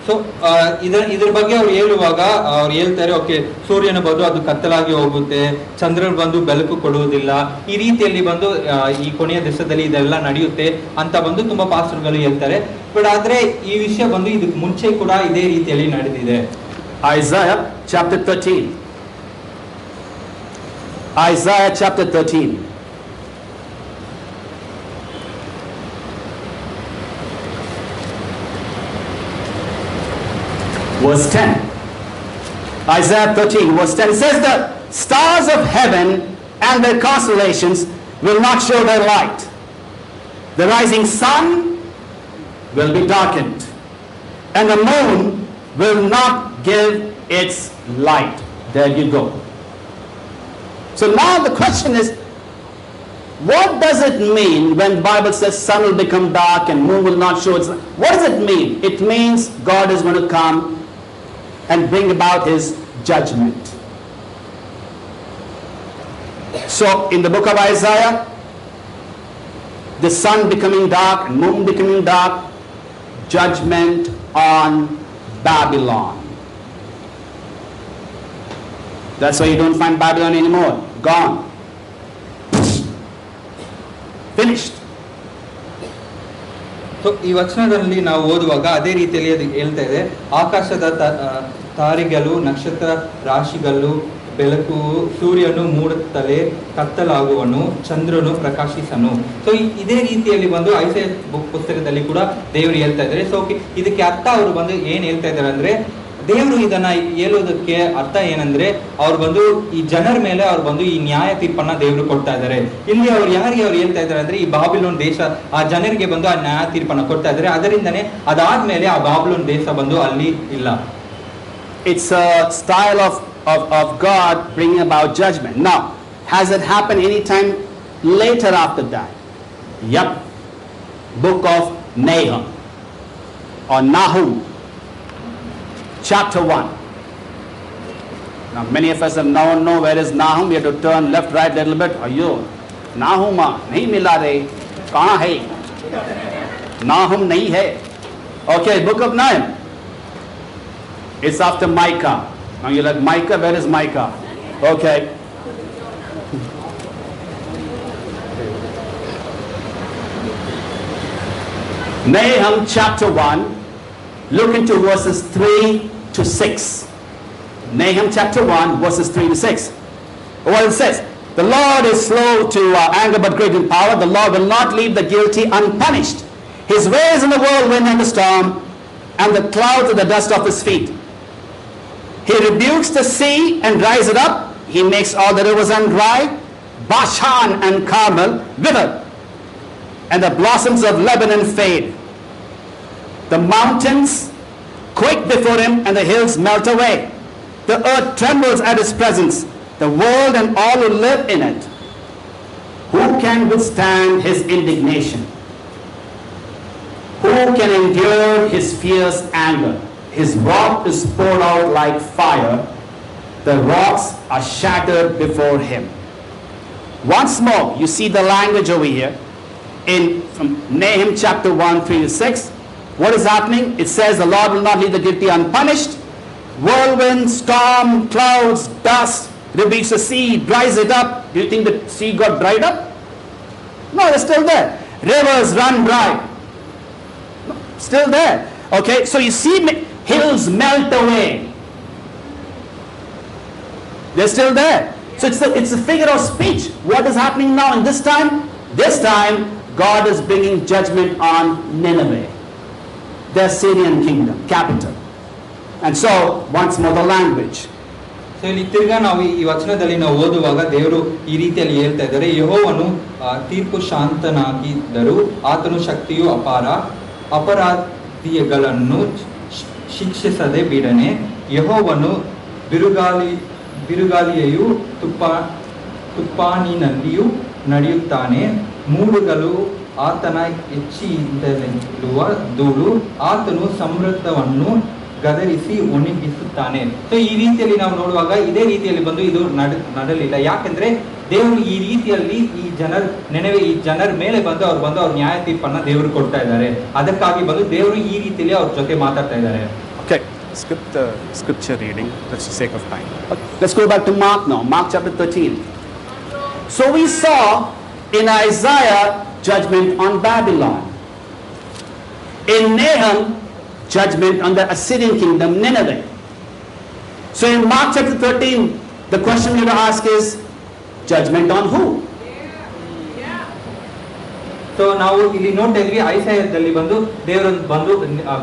So ಇದ್ರ ಬಗ್ಗೆ ಅವ್ರು ಹೇಳುವಾಗ ಅವ್ರು ಹೇಳ್ತಾರೆ, okay, ಸೂರ್ಯನ ಬಂದು ಅದು ಕತ್ತಲಾಗಿ ಹೋಗುತ್ತೆ, ಚಂದ್ರನ ಬಂದು ಬೆಳಕು ಕೊಡುವುದಿಲ್ಲ, ಈ ರೀತಿಯಲ್ಲಿ ಬಂದು ಈ ಕೊನೆಯ ದಿವಸದಲ್ಲಿ ಇದೆಲ್ಲ ನಡೆಯುತ್ತೆ ಅಂತ ಬಂದು ತುಂಬಾ ಪಾಸ್ಟರ್ಗಳು ಹೇಳ್ತಾರೆ. ಬಟ್ ಆದ್ರೆ ಈ ವಿಷಯ ಬಂದು ಇದಕ್ಕೆ ಮುಂಚೆ ಕೂಡ ಇದೇ ರೀತಿಯಲ್ಲಿ ನಡೆದಿದೆ. Isaiah chapter 13. Isaiah chapter 13. Verse 10. Isaiah 13 verse 10 says, the stars of heaven and their constellations will not show their light. The rising sun will be darkened and the moon will not give its light. There you go. So now the question is, what does it mean when the Bible says sun will become dark and moon will not show its light? What does it mean? It means God is going to come and bring about his judgment. So in the book of Isaiah, the sun becoming dark and moon becoming dark, judgment on Babylon. That's why you don't find Babylon anymore. Gone. Finished. So ಈ ವಚನದಲ್ಲಿ ನಾವು ಓದುವಾಗ ಅದೇ ರೀತಿಯಲ್ಲಿ ಅದು ಹೇಳ್ತಾ ಇದೆ, ಆಕಾಶದ ತಾರೆಗಳು, ನಕ್ಷತ್ರ ರಾಶಿಗಳು ಬೆಳಕು, ಸೂರ್ಯನು ಮೂಡುತ್ತಲೇ ಕತ್ತಲಾಗುವನು, ಚಂದ್ರನು ಪ್ರಕಾಶಿಸನು. ಸೊ ಇದೇ ರೀತಿಯಲ್ಲಿ ಬಂದು ಐಸೈಯ ಪುಸ್ತಕದಲ್ಲಿ ಕೂಡ ದೇವರು ಹೇಳ್ತಾ ಇದ್ದಾರೆ. ಸೊ ಇದಕ್ಕೆ ಅರ್ಥ ಅವರು ಬಂದು ಏನ್ ಹೇಳ್ತಾ ಇದ್ದಾರೆ ಅಂದ್ರೆ, ದೇವರು ಇದನ್ನ ಹೇಳೋದಕ್ಕೆ ಅರ್ಥ ಏನಂದ್ರೆ ಅವ್ರು ಬಂದು ಈ ಜನರ ಮೇಲೆ ಅವ್ರು ಬಂದು ಈ ನ್ಯಾಯ ತೀರ್ಪನ್ನ ದೇವರು ಕೊಡ್ತಾ ಇದ್ದಾರೆ. ಇಲ್ಲಿ ಅವ್ರು ಯಾರಿಗೆ ಅವ್ರು ಹೇಳ್ತಾ ಇದ್ದಾರೆ ಅಂದ್ರೆ ಈ ಬಾಬಿಲೋನ್ ದೇಶ ಆ ಜನರಿಗೆ ಬಂದು ಆ ನ್ಯಾಯ ತೀರ್ಪನ್ನ ಕೊಡ್ತಾ ಇದ್ದಾರೆ. ಅದರಿಂದನೇ ಅದಾದ್ಮೇಲೆ ಆ ಬಾಬಿಲೋನ್ ದೇಶ ಬಂದು ಅಲ್ಲಿ ಇಲ್ಲ. It's a style of God bringing about judgment. Now, has it happened any time later after that? Yep. Book of Nahum or Nahum, chapter 1. Now, many of us have now know where is Nahum. We have to turn left, right a little bit. Ayyo, Nahum nahi mila re. Kahan hai? Nahum nahi hai. Okay, book of Nahum. It's after Micah. Now you're like, Micah, where is Micah? Okay. Nahum chapter 1, look into verses 3 to 6. Nahum chapter 1, verses 3 to 6. What it says, the Lord is slow to anger but great in power. The Lord will not leave the guilty unpunished. His ways in the whirlwind and the storm, and the clouds are the dust of his feet. He rebukes the sea and dries it up. He makes all the rivers run dry. Bashan and Carmel wither, and the blossoms of Lebanon fade. The mountains quake before him, and the hills melt away. The earth trembles at his presence, the world and all who live in it. Who can withstand his indignation? Who can endure his fierce anger? His wrath is poured out like fire. The rocks are shattered before him. Once more, you see the language over here in from Nahum chapter 1, 3 to 6. What is happening? It says the Lord will not leave the guilty unpunished. Whirlwind, storm, clouds, dust, rebukes the sea, dries it up. Do you think the sea got dried up? No, it's still there. Rivers run dry. No, still there. Okay, so you see hills melt away. They're still there. So it's a figure of speech. What is happening now in this time? This time, God is bringing judgment on Nineveh, the Assyrian kingdom, capital. And so, once more the language. So ಇಲ್ಲಿ ತಿರ್ಗಾ ನಾವು ಈ ವಚನದಲ್ಲಿ ನಾವು ಓದುವಾಗ ದೇವರು ಈ ರೀತಿಯಲ್ಲಿ ಹೇಳ್ತಾ ಇದ್ದಾರೆ, ಯೆಹೋವನು ತೀರ್ಪು ಶಾಂತನಾಗಿದ್ದರೂ ಆತನು ಶಕ್ತಿಯು ಅಪಾರ, ಅಪರಾಧಿಗಳನ್ನು ಶಿಕ್ಷಿಸದೆ ಬಿಡನೆ. ಯೆಹೋವನು ಬಿರುಗಾಳಿಯು ತುಫಾನಿನಲ್ಲಿಯೂ ನಡೆಯುತ್ತಾನೆ. ಮೂಡುಗಳು ಆತನ ಹೆಚ್ಚಿನಿಂದಲಿರುವ ಧೂಳು, ಆತನು ಸಮೃದ್ಧವನ್ನು ಗದರಿಸಿ ಒಣಗಿಸುತ್ತಾನೆ. ಸೊ ಈ ರೀತಿಯಲ್ಲಿ ನಾವು ನೋಡುವಾಗ ಇದೇ ರೀತಿಯಲ್ಲಿ ಬಂದು ಇದು ನಡೆಯಲಿಲ್ಲ. ಯಾಕೆಂದ್ರೆ ದೇವರು ಈ ರೀತಿಯಲ್ಲಿ ಈ ಜನರ ಮೇಲೆ ಬಂದು ಅವ್ರ ನ್ಯಾಯ ತೀರ್ಪನ್ನ ದೇವರು ಕೊಡ್ತಾ ಇದ್ದಾರೆ. ಅದಕ್ಕಾಗಿ ಬಂದು ದೇವರು ಈ ರೀತಿಯಲ್ಲಿ ಅವ್ರ ಜೊತೆ ಮಾತಾಡ್ತಾ ಇದ್ದಾರೆ. Okay, skip the scripture reading for the sake of time. Okay, let's go back to Mark now. Mark chapter 13. So we saw in Isaiah judgment on Babylon. In Nahum, judgment on the Assyrian kingdom, Nineveh. So in Mark chapter 13, the question we will ask is, judgment on who? So ನಾವು ಇಲ್ಲಿ ನೋಡ್ತಾ ಇದ್ವಿ, ಐಸಾಯದಲ್ಲಿ ಬಂದು ದೇವರು ಬಂದು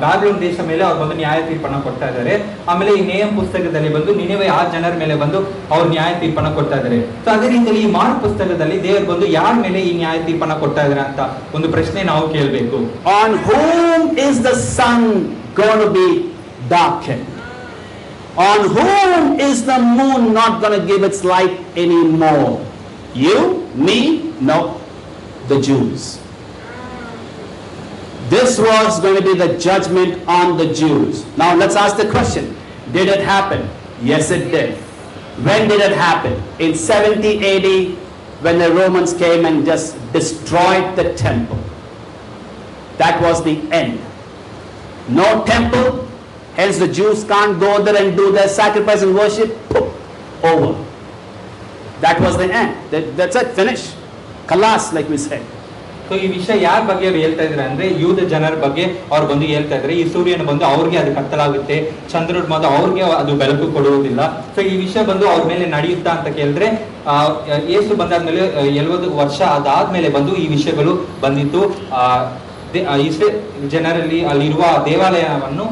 ಬಾಬಿಲೋನ್ ದೇಶ ಮೇಲೆ ಅವ್ರು ಬಂದು ನ್ಯಾಯ ತೀರ್ಪನ್ನ ಕೊಡ್ತಾ ಇದ್ದಾರೆ. ಆಮೇಲೆ ಈ ನೇಹಂ ಪುಸ್ತಕದಲ್ಲಿ ಬಂದು ನಿನೆವೆ ಆ ಜನರ ಮೇಲೆ ಬಂದು ಅವ್ರು ನ್ಯಾಯ ತೀರ್ಪನ್ನ ಕೊಡ್ತಾ ಇದ್ದಾರೆ. ಸೊ ಅದೇ ರೀತಿಯಲ್ಲಿ ಈ ಮಾರ್ಕ್ ಪುಸ್ತಕದಲ್ಲಿ ದೇವರು ಬಂದು ಯಾರ ಮೇಲೆ ಈ ನ್ಯಾಯ ತೀರ್ಪನ್ನ ಕೊಡ್ತಾ ಇದ್ದಾರೆ ಅಂತ ಒಂದು ಪ್ರಶ್ನೆ ನಾವು ಕೇಳಬೇಕು. On whom is the sun going to be darkened? On whom is the moon not going to give its light anymore? You? Me? No. The Jews. This was going to be the judgment on the Jews. Now let's ask the question, did it happen? Yes, it did. When did it happen? In 70 AD, when the Romans came and just destroyed the temple. That was the end. No temple, hence the Jews can't go there and do their sacrifice and worship. Poof, over. That was the end. That's it, finish. Kalas, like we said. So ಈ ವಿಷಯ ಯಾರ ಬಗ್ಗೆ ಅವ್ರು ಹೇಳ್ತಾ ಇದ್ದಾರೆ ಅಂದ್ರೆ ಯೂದ ಜನರ ಬಗ್ಗೆ ಅವ್ರು ಬಂದು ಹೇಳ್ತಾ ಇದ್ದಾರೆ. ಈ ಸೂರ್ಯನ ಬಂದು ಅವ್ರಿಗೆ ಅದು ಕತ್ತಲಾಗುತ್ತೆ, ಚಂದ್ರನ ಬಂದು ಅವ್ರಿಗೆ ಅದು ಬೆಳಕು ಕೊಡುವುದಿಲ್ಲ. ಸೊ ಈ ವಿಷಯ ಬಂದು ಅವ್ರ ಮೇಲೆ ನಡೆಯುತ್ತಾ ಅಂತ ಕೇಳಿದ್ರೆ ಯೇಸು ಬಂದಾದ್ಮೇಲೆ 70 ವರ್ಷ ಅದಾದ್ಮೇಲೆ ಬಂದು ಈ ವಿಷಯಗಳು ಬಂದಿತ್ತು. ಇಸ್ರೇಲ್ ಜನರಲ್ಲಿ ಅಲ್ಲಿರುವ ದೇವಾಲಯವನ್ನು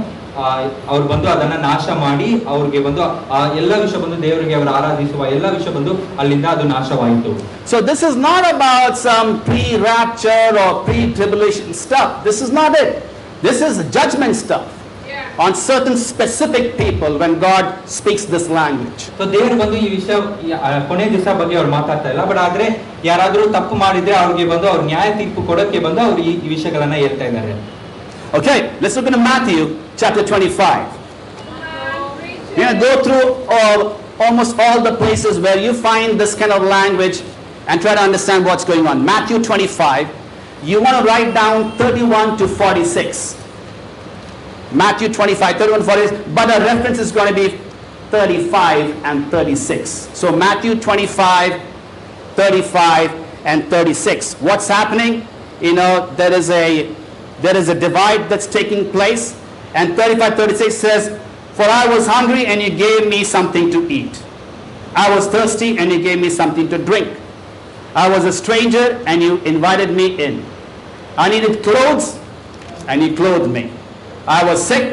ಅವ್ರು ಬಂದು ಅದನ್ನ ನಾಶ ಮಾಡಿ ಅವ್ರಿಗೆ ಬಂದು ಆ ಎಲ್ಲ ವಿಷಯ ಬಂದು ದೇವರಿಗೆ ಅವರು ಆರಾಧಿಸುವ ಎಲ್ಲ ವಿಷಯ ಬಂದು ಅಲ್ಲಿಂದ ಅದು ನಾಶವಾಯಿತು. So this is not about some pre-rapture or pre-tribulation stuff. This is not it. This is judgment stuff Yeah. on certain specific people when God speaks this language. So ದೇವರು ಬಂದು ಈ ವಿಷಯ ಕೊನೆ ದಿವಸ ಬಗ್ಗೆ ಅವ್ರು ಮಾತಾಡ್ತಾ ಇಲ್ಲ, ಬಟ್ ಆದ್ರೆ ಯಾರಾದ್ರೂ ತಪ್ಪು ಮಾಡಿದ್ರೆ ಅವ್ರಿಗೆ ಬಂದು ಅವ್ರ ನ್ಯಾಯ ತೀರ್ಪು ಕೊಡೋಕೆ ಬಂದು ಅವ್ರು ಈ ವಿಷಯಗಳನ್ನ ಹೇಳ್ತಾ ಇದ್ದಾರೆ. Okay, let's look at Matthew chapter 25. Preach We're going to go through almost all the places where you find this kind of language and try to understand what's going on. Matthew 25, you want to write down 31 to 46. Matthew 25, 31 to 46, but the reference is going to be 35 and 36. So Matthew 25, 35 and 36. What's happening? You know, there is a divide that's taking place. And 35, 36 says, "For I was hungry and you gave me something to eat. I was thirsty and you gave me something to drink. I was a stranger and you invited me in. I needed clothes and you clothed me. I was sick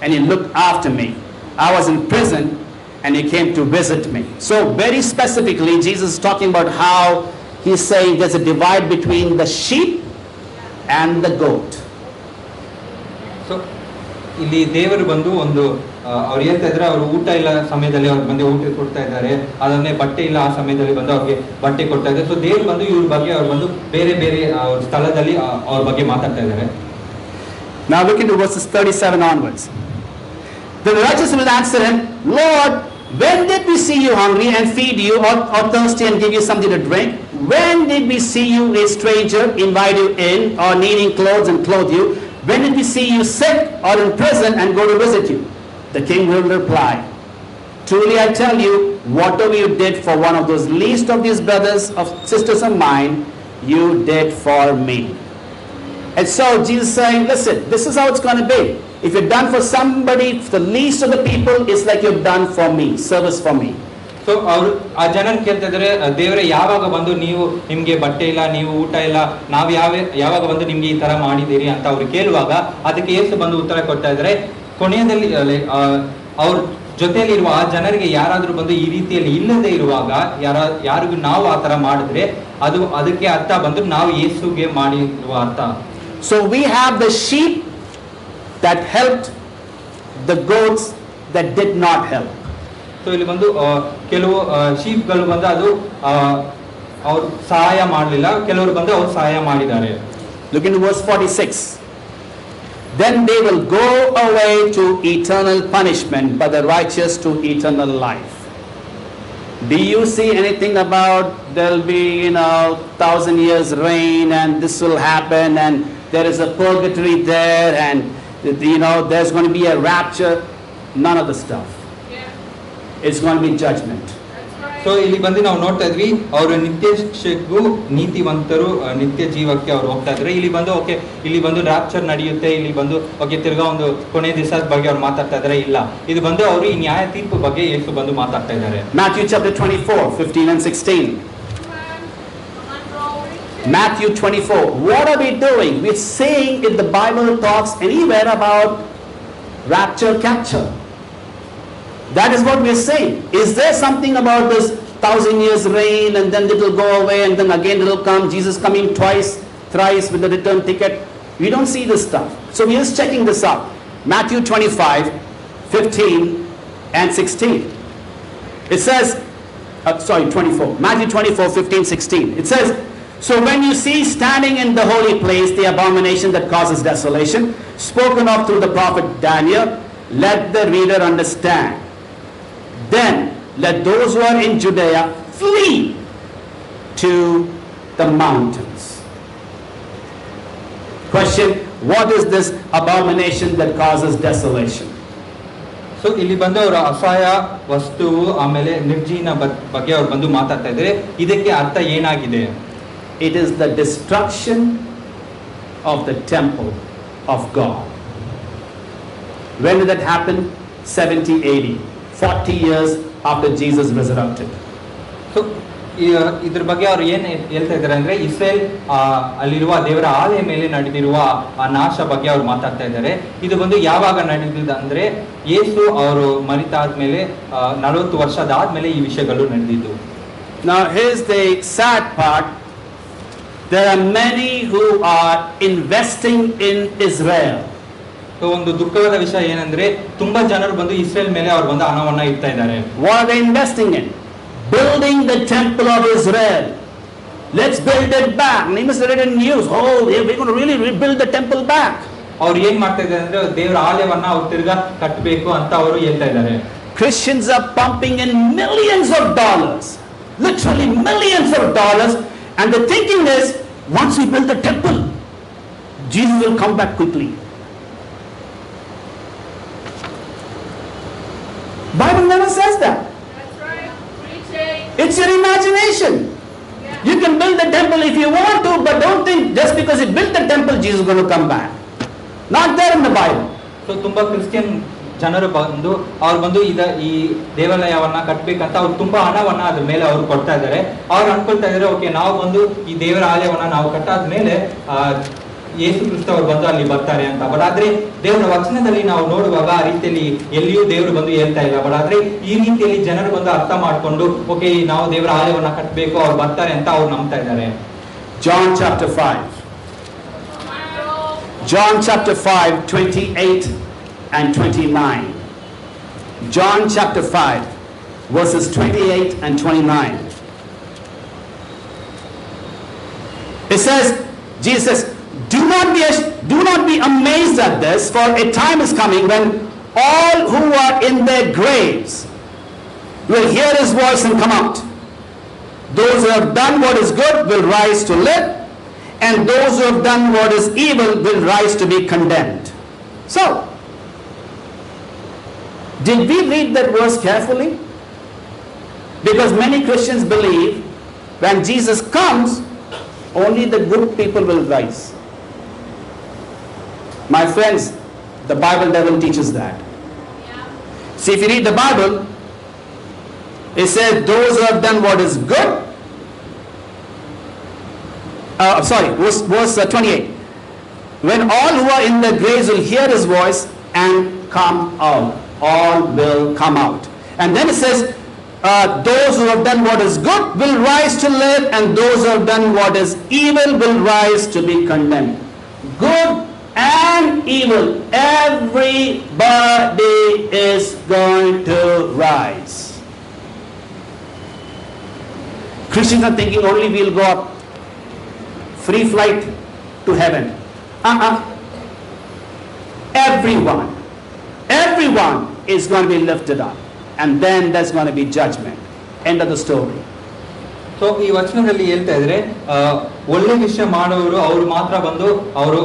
and you looked after me. I was in prison and you came to visit me." So very specifically, Jesus is talking about how he's saying there's a divide between the sheep and the goat. So ಇಲ್ಲಿ ದೇವರು ಬಂದು ಒಂದು ಅವ್ರು ಹೇಳ್ತಾ ಇದ್ರೆ ಅವ್ರು ಊಟ ಇಲ್ಲ ಸಮಯದಲ್ಲಿ ಅವ್ರಿಗೆ ಬಂದು ಊಟ ಕೊಡ್ತಾ ಇದ್ದಾರೆ, ಅದನ್ನೇ ಬಟ್ಟೆ ಇಲ್ಲ ಆ ಸಮಯದಲ್ಲಿ ಬಂದು ಅವ್ರಿಗೆ ಬಟ್ಟೆ ಕೊಡ್ತಾ ಇದ್ದಾರೆ. ಸೊ ದೇವರು ಬಂದು ಇವ್ರ ಬಗ್ಗೆ ಅವ್ರು ಬಂದು ಬೇರೆ ಬೇರೆ ಅವ್ರ ಸ್ಥಳದಲ್ಲಿ ಅವ್ರ ಬಗ್ಗೆ ಮಾತಾಡ್ತಾ ಇದ್ದಾರೆ. Now look into verses 37 onwards. The righteous will answer him, "Lord, when did we see you hungry and feed you, or thirsty and give you something to drink? When did we see you a stranger, invite you in, or needing clothes and clothe you? When did we see you sick or in prison and go to visit you?" The king will reply, "Truly I tell you, whatever you did for one of those least of these brothers or sisters of mine, you did for me." And so Jesus is saying, listen, this is how it's going to be. If you've done for somebody, the least of the people, it's like you've done for me, service for me. So ಅವ್ರು ಆ ಜನರು ಕೇಳ್ತಾ ಇದ್ದಾರೆ, ದೇವರೇ ಯಾವಾಗ ಬಂದು ನೀವು ನಿಮ್ಗೆ ಬಟ್ಟೆ ಇಲ್ಲ, ನೀವು ಊಟ ಇಲ್ಲ, ನಾವು ಯಾವಾಗ ಬಂದು ನಿಮ್ಗೆ ಈ ತರ ಮಾಡಿದ್ದೀರಿ ಅಂತ ಅವ್ರು ಕೇಳುವಾಗ ಅದಕ್ಕೆ ಯೇಸು ಬಂದು ಉತ್ತರ ಕೊಡ್ತಾ ಇದ್ದಾರೆ, ಕೊನೆಯದಲ್ಲಿ ಅವ್ರ ಜೊತೆಯಲ್ಲಿರುವ ಆ ಜನರಿಗೆ ಯಾರಾದ್ರೂ ಬಂದು ಈ ರೀತಿಯಲ್ಲಿ ಇಲ್ಲದೆ ಇರುವಾಗ ಯಾರಿಗೂ ನಾವು ಆ ತರ ಮಾಡಿದ್ರೆ ಅದಕ್ಕೆ ಅರ್ಥ ಬಂದು ನಾವು ಯೇಸುಗೆ ಮಾಡಿರುವ ಅರ್ಥ. So we have the sheep that helped, the goats that did not help. So ಇಲ್ಲಿ ಬಂದು ಕೆಲವು ಶೀಪ್ಗಳು ಬಂದು ಅದು ಅವ್ರು ಸಹಾಯ ಮಾಡಲಿಲ್ಲ, ಕೆಲವರು ಬಂದು ಅವ್ರು ಸಹಾಯ ಮಾಡಿದ್ದಾರೆ. Look into verse 46. "Then they will go away to eternal punishment, but the righteous to eternal life." Do you see anything about there'll be 1,000 years reign and this will happen and there is a purgatory there and there's going to be a rapture? None of the stuff. Yeah. It's going to be judgment. That's right. So ಇಲ್ಲಿ ಬಂದು ನಾವು ನೋಡ್ತಾ ಇದ್ವಿ, ಅವರು ನಿತ್ಯ ಶಿಕ್ಷೆಗೂ ನೀತಿವಂತರು ನಿತ್ಯ ಜೀವಕ್ಕೆ ಅವ್ರು ಹೋಗ್ತಾ ಇದ್ರೆ. ಇಲ್ಲಿ ಬಂದು ರ್ಯಾಪ್ಚರ್ ನಡೆಯುತ್ತೆ, ಇಲ್ಲಿ ಬಂದು ತಿರ್ಗಾ ಒಂದು ಕೊನೆ ದಿವಸದ ಬಗ್ಗೆ ಅವ್ರು ಮಾತಾಡ್ತಾ ಇದಾರೆ. ಇಲ್ಲ, ಇದು ಬಂದು ಅವರು ಈ ನ್ಯಾಯ ತೀರ್ಪು ಬಗ್ಗೆ ಯೇಸು ಬಂದು ಮಾತಾಡ್ತಾ ಇದ್ದಾರೆ. Matthew chapter 24, 15 and 16. Matthew 24. What are we doing? We're saying if the Bible talks anywhere about rapture, capture. That is what we're saying. Is there something about this 1,000 years reign and then it will go away and then again it will come, Jesus coming twice, thrice with the return ticket? We don't see this stuff. So we're just checking this out. Matthew 25, 15 and 16. It says, 24. Matthew 24, 15, 16. It says, "So when you see standing in the holy place the abomination that causes desolation, spoken of through the prophet Daniel, let the reader understand. Then let those who are in Judea flee to the mountains." Question, what is this abomination that causes desolation? So ಇಲ್ಲಿ ಬಂದು ಅವರ ಅಸಹಾಯ ವಸ್ತುವು ಆಮೇಲೆ ನಿರ್ಜೀನ ಬಗ್ಗೆ ಅವ್ರು ಬಂದು ಮಾತಾಡ್ತಾ ಇದ್ದಾರೆ. ಇದಕ್ಕೆ ಅರ್ಥ ಏನಾಗಿದೆ? It is the destruction of the temple of God. When did that happen? 70 AD. 40 years after Jesus resurrected. So ಇದ್ರ ಬಗ್ಗೆ ಅವ್ರು ಏನ್ ಹೇಳ್ತಾ ಇದ್ದಾರೆ ಅಂದ್ರೆ ಇಸ್ರೇಲ್ ಅಲ್ಲಿರುವ ದೇವರ ಆಲಯ ಮೇಲೆ ನಡೆದಿರುವ ಆ ನಾಶ ಬಗ್ಗೆ ಅವ್ರು ಮಾತಾಡ್ತಾ ಇದ್ದಾರೆ. ಇದು ಬಂದು ಯಾವಾಗ ನಡೆದಿದೆ ಅಂದ್ರೆ ಯೇಸು ಅವರು ಮರಿತಾದ್ಮೇಲೆ 40 ವರ್ಷದಾದ್ಮೇಲೆ ಈ ವಿಷಯಗಳು ನಡೆದಿದ್ದು. Now here's the sad part. There are many who are investing in Israel. So ಒಂದು ದುಃಖವಾದ ವಿಷಯ ಏನಂದ್ರೆ ತುಂಬಾ ಜನರು ಬಂದು ಇಸ್ರೇಲ್ ಮೇಲೆ ಅವ್ರು ಬಂದು ಹಣವನ್ನ ಇಡ್ತಾ ಇದ್ದಾರೆ. What are they investing in? Building the temple of Israel. Let's build it back. And you must have read in news. Oh, we're going to really rebuild the temple back. ಅವ್ರು ಏನ್ ಮಾಡ್ತಾ ಇದ್ದಾರೆ ಅಂದ್ರೆ ದೇವರ ಆಲಯವನ್ನ ಅವ್ರು ತಿರ್ಗಾ ಕಟ್ಟಬೇಕು ಅಂತ ಅವರು ಹೇಳ್ತಾ ಇದ್ದಾರೆ. Christians are pumping in millions of dollars, literally millions of dollars, and the thinking is, once we build the temple, Jesus will come back quickly. Bible never says that. That's right. Preaching. It's your imagination. Yeah. You can build the temple if you want to, but don't think just because you built the temple, Jesus is going to come back. Not there in the Bible. So ತುಂಬಾ Christian ಜನರು ಬಂದು ಅವ್ರು ಬಂದು ಈ ದೇವಾಲಯವನ್ನ ಕಟ್ಬೇಕಂತ ಅವ್ರು ತುಂಬಾ ಹಣವನ್ನ ಅದ್ರ ಮೇಲೆ ಅವ್ರು ಕೊಡ್ತಾ ಇದ್ದಾರೆ. ಅವ್ರು ಅನ್ಕೊಳ್ತಾ ಇದಾರೆ, ಓಕೆ ನಾವು ಬಂದು ಈ ದೇವರ ಆಲಯವನ್ನ ನಾವು ಕಟ್ಟಾದ್ಮೇಲೆ ಯೇಸು ಕ್ರಿಸ್ತ ಅವರು ಬಂದು ಅಲ್ಲಿ ಬರ್ತಾರೆ ಅಂತ. ಬಟ್ ಆದ್ರೆ ದೇವರ ವಚನದಲ್ಲಿ ನಾವು ನೋಡುವಾಗ ಆ ರೀತಿಯಲ್ಲಿ ಎಲ್ಲಿಯೂ ದೇವರು ಬಂದು ಹೇಳ್ತಾ ಇಲ್ಲ. ಬಟ್ ಆದ್ರೆ ಈ ರೀತಿಯಲ್ಲಿ ಜನರು ಬಂದು ಅರ್ಥ ಮಾಡ್ಕೊಂಡು ಓಕೆ ನಾವು ದೇವರ ಆಲಯವನ್ನ ಕಟ್ಟಬೇಕು, ಅವ್ರು ಬರ್ತಾರೆ ಅಂತ ಅವ್ರು ನಂಬ್ತಾ ಇದ್ದಾರೆ. John chapter 5. John chapter 5, 28 and 29. John chapter 5, verses 28 and 29. It says, Jesus, do not be amazed at this, for a time is coming when all who are in their graves will hear his voice and come out. Those who have done what is good will rise to live, and those who have done what is evil will rise to be condemned. So, did we read that verse carefully? Because many Christians believe when Jesus comes, only the good people will rise. My friends, the Bible doesn't teach us that. Yeah. See, if you read the Bible, it says those who have done what is good. Verse 28. When all who are in the graves will hear his voice and come out. All will come out. And then it says, those who have done what is good will rise to live, and those who have done what is evil will rise to be condemned. Good and evil, everybody is going to rise. Christians are thinking only we'll go up. Free flight to heaven. Everyone is going to be lifted up, and then there's going to be judgment. End of the story. So ಈ ವಚನದಲ್ಲಿ ಹೇಳ್ತಾ ಇದ್ರೆ ಒಳ್ಳೆ ವಿಷಯ ಮಾಡುವವರು ಅವ್ರು ಮಾತ್ರ ಬಂದು ಅವರು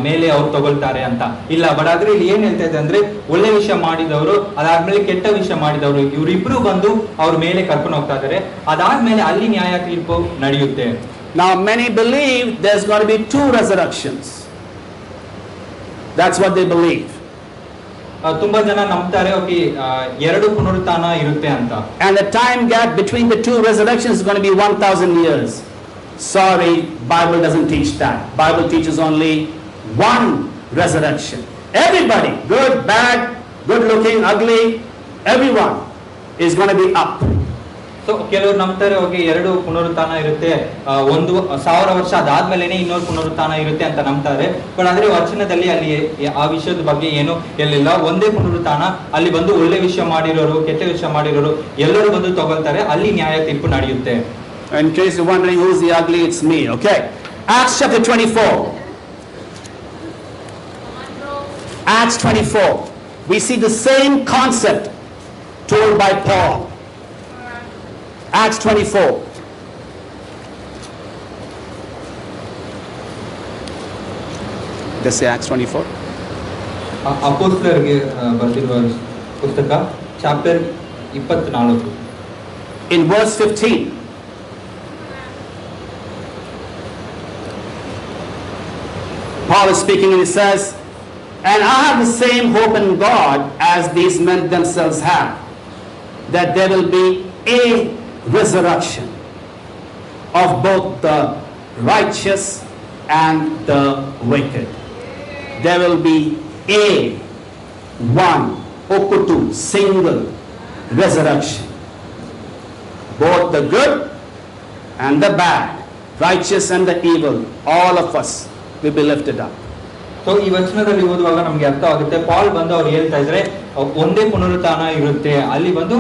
ಮೇಲೆ ಅವ್ರು ತಗೊಳ್ತಾರೆ ಅಂತ ಇಲ್ಲ. ಬಟ್ ಆದ್ರೆ ಇಲ್ಲಿ ಏನ್ ಹೇಳ್ತಾ ಇದೆ ಅಂದ್ರೆ ಒಳ್ಳೆ ವಿಷಯ ಮಾಡಿದವರು ಅದಾದ್ಮೇಲೆ ಕೆಟ್ಟ ವಿಷಯ ಮಾಡಿದವರು ಇವರಿಬ್ರು ಬಂದು ಅವ್ರ ಮೇಲೆ ಕರ್ಕೊಂಡು ಹೋಗ್ತಾ ಇದಾರೆ. ಅದಾದ್ಮೇಲೆ ಅಲ್ಲಿ ನ್ಯಾಯ ತೀರ್ಪು ನಡೆಯುತ್ತೆ. Now many believe there's going to be 2 resurrections. That's what they believe. ತುಂಬಾ ಜನ ನಂಬ್ತಾರೆ ಓಕೆ 2 ಪುನರುತ್ಥಾನ ಇರುತ್ತೆ ಅಂತ. And the time gap between the 2 resurrections is going to be 1000 years. Sorry, Bible doesn't teach that. Bible teaches only one resurrection. Everybody, good, bad, good looking, ugly, everyone is going to be up. So ಕೆಲವರು ನಂಬ್ತಾರೆ okay 2 ಪುನರುತ್ಥಾನ ಇರುತ್ತೆ, 1000 ವರ್ಷ ಅದಾದ್ಮೇಲೆನೆ ಇನ್ನೊಂದು ಪುನರುತ್ಥಾನ ಇರುತ್ತೆ ಅಂತ ನಂಬ್ತಾರೆ. ಬಟ್ ಆದ್ರೆ ವಚನದಲ್ಲಿ ಅಲ್ಲಿ ಆ ವಿಷಯದ ಬಗ್ಗೆ ಏನು ಹೇಳಿಲ್ಲ. ಒಂದೇ ಪುನರುತ್ಥಾನ, ಅಲ್ಲಿ ಬಂದು ಒಳ್ಳೆ ವಿಷಯ ಮಾಡಿರೋರು ಕೆಟ್ಟ ವಿಷಯ ಮಾಡಿರೋರು ಎಲ್ಲರೂ ಬಂದು ತಗೊಳ್ತಾರೆ, ಅಲ್ಲಿ ನ್ಯಾಯ ತೀರ್ಪು ನಡೆಯುತ್ತೆ. In case you're wondering who's the ugly, it's me. Okay, Acts chapter 24. Acts 24. We see the same concept told by Paul. Acts 24. Does say Acts 24? ಅಪೊಸ್ತಲರಿಗೆ ಬರೆದಿರುವ ಪುಸ್ತಕ chapter 24. In verse 15. Paul is speaking and he says, and I have the same hope in God as these men themselves have, that there will be a resurrection. of both the righteous and the wicked. There will be a one, okutu, single resurrection. Both the good and the bad, righteous and the evil, all of us will be lifted up. So ಈ ವಚನದಲ್ಲಿ ಓದುವಾಗ ನಮ್ಗೆ ಅರ್ಥ ಆಗುತ್ತೆ, ಪಾಲ್ ಬಂದು ಅವ್ರು ಹೇಳ್ತಾ ಇದ್ರೆ ಒಂದೇ ಪುನರುತ್ಥಾನ ಇರುತ್ತೆ, ಅಲ್ಲಿ ಬಂದು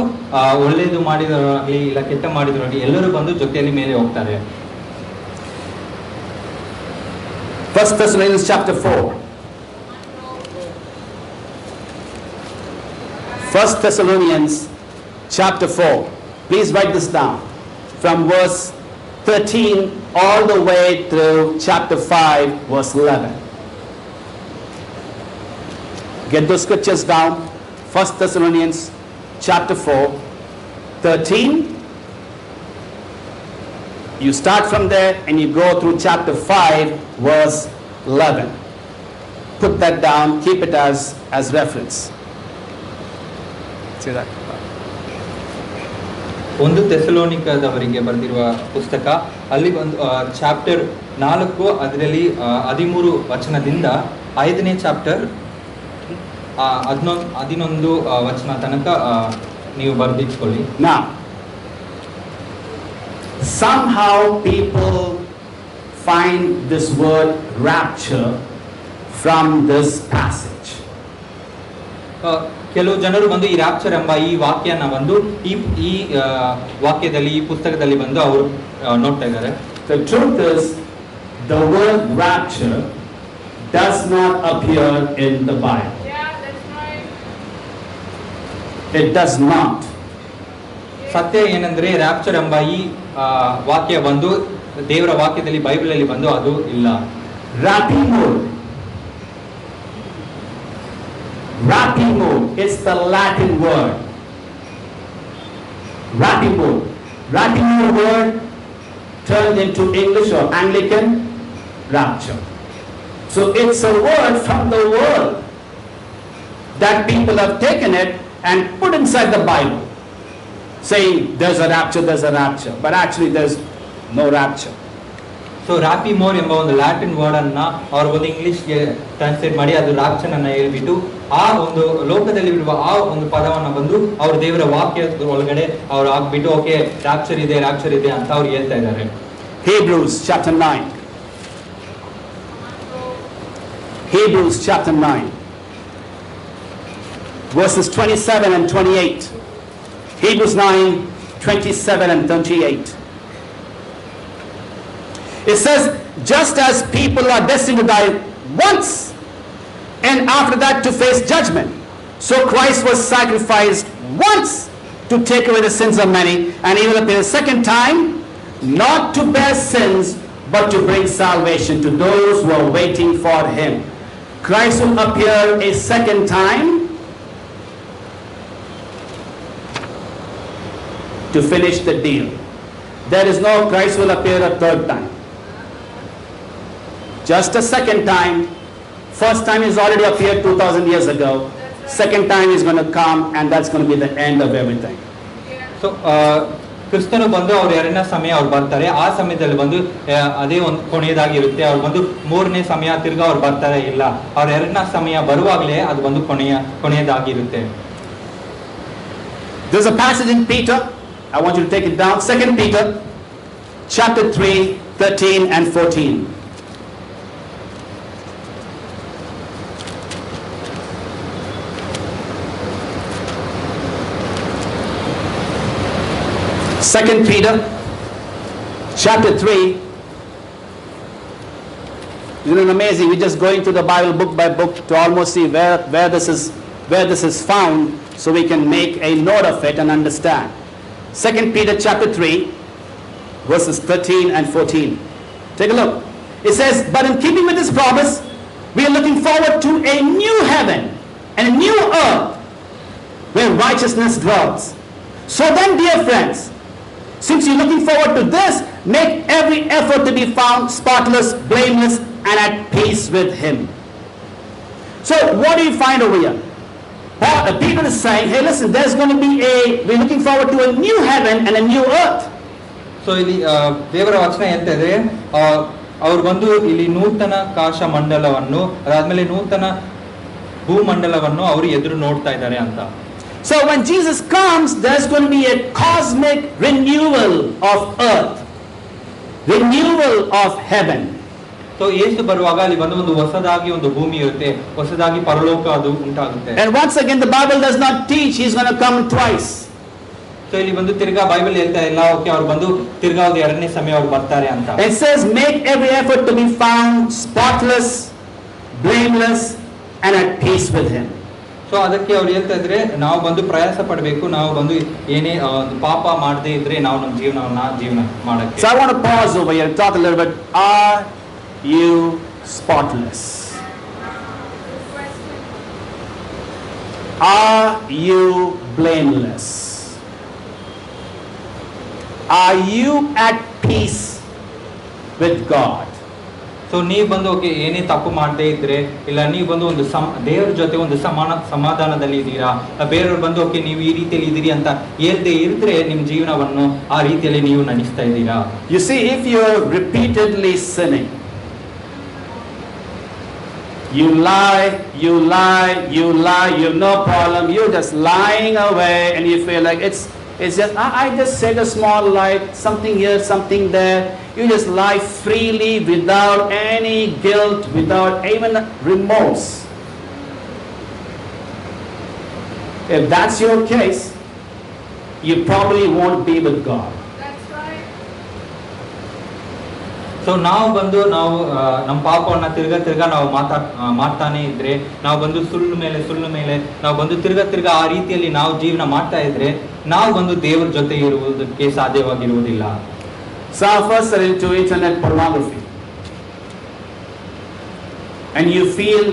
ಒಳ್ಳೇದು ಮಾಡಿದವರಾಗ್ಲಿ ಇಲ್ಲ ಕೆಟ್ಟ ಮಾಡಿದವರಾಗ್ಲಿ ಎಲ್ಲರೂ ಬಂದು ಜೊತೆಯಲ್ಲಿ ಮೇಲೆ ಹೋಗ್ತಾರೆ. 1 Thessalonians chapter 4. 1 Thessalonians chapter 4. Please write this down. From verse 13 all the way through chapter 5 verse 11. Get those scriptures down. 1 Thessalonians chapter 4, 13. You start from there and you go through chapter 5 verse 11. Put that down, keep it as reference. See that? ಒಂದು ಥೆಸಲೋನಿಕದವರಿಗೆ ಬರೆದಿರುವ ಪುಸ್ತಕ, ಅಲ್ಲಿ ಒಂದು chapter 4 ಅದರಲ್ಲಿ 13 ವಚನದಿಂದ 5ನೇ chapter 11 ವಚನ ತನಕ ನೀವು ಬರೆದಿಟ್ಕೊಳ್ಳಿ. Now, somehow people find this word rapture from this passage. ಕೆಲವು ಜನರು ಬಂದು ಈ ರ್ಯಾಪ್ಚರ್ ಎಂಬ ಈ ವಾಕ್ಯನ ಬಂದು ಈ ವಾಕ್ಯದಲ್ಲಿ ಈ ಪುಸ್ತಕದಲ್ಲಿ ಬಂದು ಅವರು ನೋಡ್ತಾ ಇದ್ದಾರೆ. The truth is, the word rapture does not appear in the Bible. Yeah, that's right. It does not. ಸತ್ಯ ಏನಂದ್ರೆ ರ್ಯಾಪ್ಚರ್ ಎಂಬ ಈ ವಾಕ್ಯ ಬಂದು ದೇವರ ವಾಕ್ಯದಲ್ಲಿ ಬೈಬಲ್ ಅಲ್ಲಿ ಬಂದು ಅದು ಇಲ್ಲ. Rapimo. Rapimo is the Latin word. Rapimo. Rapimo word turned into English or Anglican, rapture. So it's a word from the world that people have taken it and put inside the Bible, saying there's a rapture, but actually there's no rapture. So ರ್ಯಾಪಿಮೋರ್ ಎಂಬ ಒಂದು Latin word ಅನ್ನ ಅವರು ಒಂದು ಇಂಗ್ಲಿಷ್ಗೆ translate ಮಾಡಿ ಅದು rapture ಅನ್ನ ಹೇಳ್ಬಿಟ್ಟು ಆ ಒಂದು ಲೋಕದಲ್ಲಿ ಇರುವ ಆ ಒಂದು ಪದವನ್ನ ಬಂದು ಅವ್ರ ದೇವರ ವಾಕ್ಯ ಒಳಗಡೆ ಅವ್ರು ಹಾಕ್ಬಿಟ್ಟು ಓಕೆ ರ್ಯಾಪ್ಚರ್ ಇದೆ ಅಂತ ಅವ್ರು ಹೇಳ್ತಾ ಇದ್ದಾರೆ. Hebrews chapter 9. Hebrews chapter 9. Verses 27 and 28. Hebrews 9, 27 and 38. It says, just as people are destined to die once and after that to face judgment, so Christ was sacrificed once to take away the sins of many, and he will appear a second time, not to bear sins, but to bring salvation to those who are waiting for him. Christ will appear a second time to finish the deal. There is no Christ will appear a third time. Just a second time. First time is already appeared 2000 years ago. Second time is going to come, and that's going to be the end of everything. So ಕ್ರಿಸ್ತನು ಬಂದು ಅವ್ರು ಎರಡನೇ ಸಮಯ ಅವ್ರು ಬರ್ತಾರೆ, ಆ ಸಮಯದಲ್ಲಿ ಬಂದು ಅದೇ ಒಂದು ಕೊನೆಯದಾಗಿರುತ್ತೆ. ಅವ್ರು ಬಂದು ಮೂರನೇ ಸಮಯ ತಿರ್ಗಾ ಅವ್ರು ಬರ್ತಾರೆ ಇಲ್ಲ, ಅವ್ರ ಎರಡನೇ ಸಮಯ ಬರುವಾಗಲೇ ಅದು ಬಂದು ಕೊನೆಯದಾಗಿರುತ್ತೆ. There's a passage in Peter. I want you to take it down. 2 Peter chapter 3, 13 and 14. Second Peter chapter 3. Isn't it amazing? We're just going through the Bible book by book to almost see where this is found, so we can make a note of it and understand. 2 Peter chapter 3 verses 13 and 14. Take a look. It says, but in keeping with this promise, we are looking forward to a new heaven and a new earth where righteousness dwells. So then, dear friends, since you're looking forward to this, make every effort to be found spotless, blameless, and at peace with him. So what do you find over here? Peter is saying, hey listen, we're looking forward to a new heaven and a new earth. So ಇಲ್ಲಿ ದೇವರ ವಚನ ಹೇಳ್ತಾ ಇದೆ, ಅವ್ರು ಬಂದು ಇಲ್ಲಿ ನೂತನ ಕಾಶ ಮಂಡಲವನ್ನು, ಅದಾದ್ಮೇಲೆ ನೂತನ ಭೂಮಂಡಲವನ್ನು ಅವರು ಎದುರು ನೋಡ್ತಾ ಇದ್ದಾರೆ ಅಂತ. So when Jesus comes, there's going to be a cosmic renewal of earth, renewal of heaven. So Yesu ಬರುವಾಗ ಅಲ್ಲಿ ಬಂದು ಒಂದು ಹೊಸದಾಗಿ ಒಂದು ಭೂಮಿ ಇರುತ್ತೆ, ಹೊಸದಾಗಿ ಪರಲೋಕ ಅದು ಉಂಟಾಗುತ್ತೆ. And once again the Bible does not teach he's going to come twice. So ಇಲ್ಲಿ ಬಂದು ತಿರ್ಗಾ ಬೈಬಲ್ ಹೇಳ್ತಾ ಇಲ್ಲ, ಓಕೆ ಅವ್ರು ಬಂದು ತಿರ್ಗಾ ಒಂದು ಎರಡನೇ ಸಮಯ ಅವ್ರು ಬರ್ತಾರೆ ಅಂತ. It says make every effort to be found spotless, blameless and at peace with him. So ಅದಕ್ಕೆ ಅವ್ರು ಹೇಳ್ತಾ ಇದ್ರೆ ನಾವು ಬಂದು ಪ್ರಯಾಸ ಪಡಬೇಕು, ನಾವು ಬಂದು ಏನೇ ಒಂದು ಪಾಪ ಮಾಡದೇ ಇದ್ರೆ ನಾವು ನಮ್ಮ ಜೀವನ ಮಾಡಕ್ಕೆ. So I want to pause over here and talk a little bit. Are you spotless? Are you blameless? Are you at peace with God? So ನೀವು ಬಂದು ಓಕೆ ಏನೇ ತಪ್ಪು ಮಾಡದೇ ಇದ್ರೆ, ಇಲ್ಲ ನೀವು ಬಂದು ಒಂದು ದೇವರ ಜೊತೆ ಒಂದು ಸಮಾಧಾನದಲ್ಲಿ ಇದ್ದೀರಾ, ಬೇರೆಯವ್ರು ಬಂದು ಓಕೆ ನೀವು ಈ ರೀತಿಯಲ್ಲಿ ಇದ್ದೀರಿ ಅಂತ ಹೇಳ್ದೇ ಇದ್ರೆ ನಿಮ್ಮ ಜೀವನವನ್ನು ಆ ರೀತಿಯಲ್ಲಿ ನೀವು ನಡೆಸ್ತಾ ಇದ್ದೀರಾ. You see, if you're repeatedly sinning, you lie, you have no problem, you're just lying away and you feel like it's just, I just said a small lie, something here, something there. You just lie freely without any guilt, without even remorse. If that's your case, you probably won't be with God. That's right. So ನಾವು ಬಂದು ನಮ್ಮ ಪಾಪವನ್ನ ತಿರ್ಗಾ ನಾವು ಮಾಡ್ತಾನೆ ಇದ್ರೆ, ನಾವು ಬಂದು ಸುಳ್ಳು ಮೇಲೆ ನಾವು ಬಂದು ತಿರ್ಗಾ ಆ ರೀತಿಯಲ್ಲಿ ನಾವು ಜೀವನ ಮಾಡ್ತಾ ಇದ್ರೆ ನಾವು ಬಂದು ದೇವರ ಜೊತೆ ಇರುವುದಕ್ಕೆ ಸಾಧ್ಯವಾಗಿರುವುದಿಲ್ಲ. Some of us are into internet pornography. And you feel,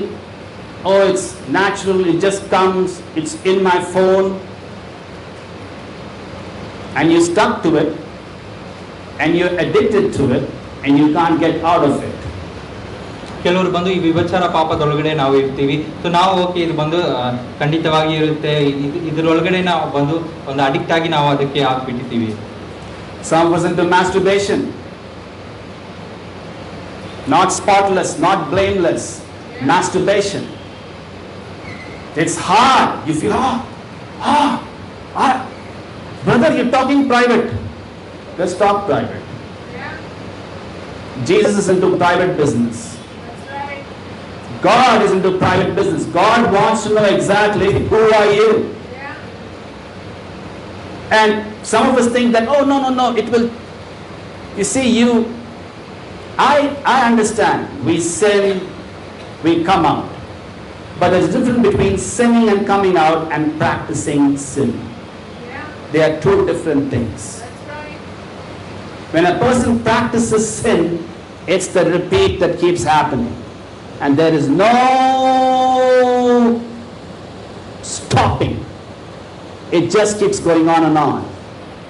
oh, it's natural, it just comes, it's in my phone. And you're stuck to it, and you're addicted to it, and you can't get out of it. ಕೆಲವರು ಬಂದು ಈ ವಿಭಚಾರ ಪಾಪದೊಳಗಡೆ ನಾವು ಇರ್ತೀವಿ. So ನಾವು okay ಇದು ಬಂದು ಖಂಡಿತವಾಗಿ ಇರುತ್ತೆ, ಇದರೊಳಗಡೆ ನಾವು ಬಂದು ಒಂದು ಅಡಿಕ್ಟ್ ಆಗಿ ನಾವು ಅದಕ್ಕೆ ಆಗ್ಬಿಟ್ಟಿದ್ದೀವಿ. Some was into masturbation. Not spotless, not blameless. Masturbation. It's hard. You feel, brother, you're talking private. Let's talk private. Yeah. Jesus is into private business. That's right. God is into private business. God wants to know exactly who are you. Yeah. And some of us think that, oh, no, it will, you see, I understand, we sin, we come out. But there's a difference between sinning and coming out and practicing sin. Yeah. They are two different things. That's right. When a person practices sin, it's the repeat that keeps happening. And there is no stopping. It just keeps going on and on.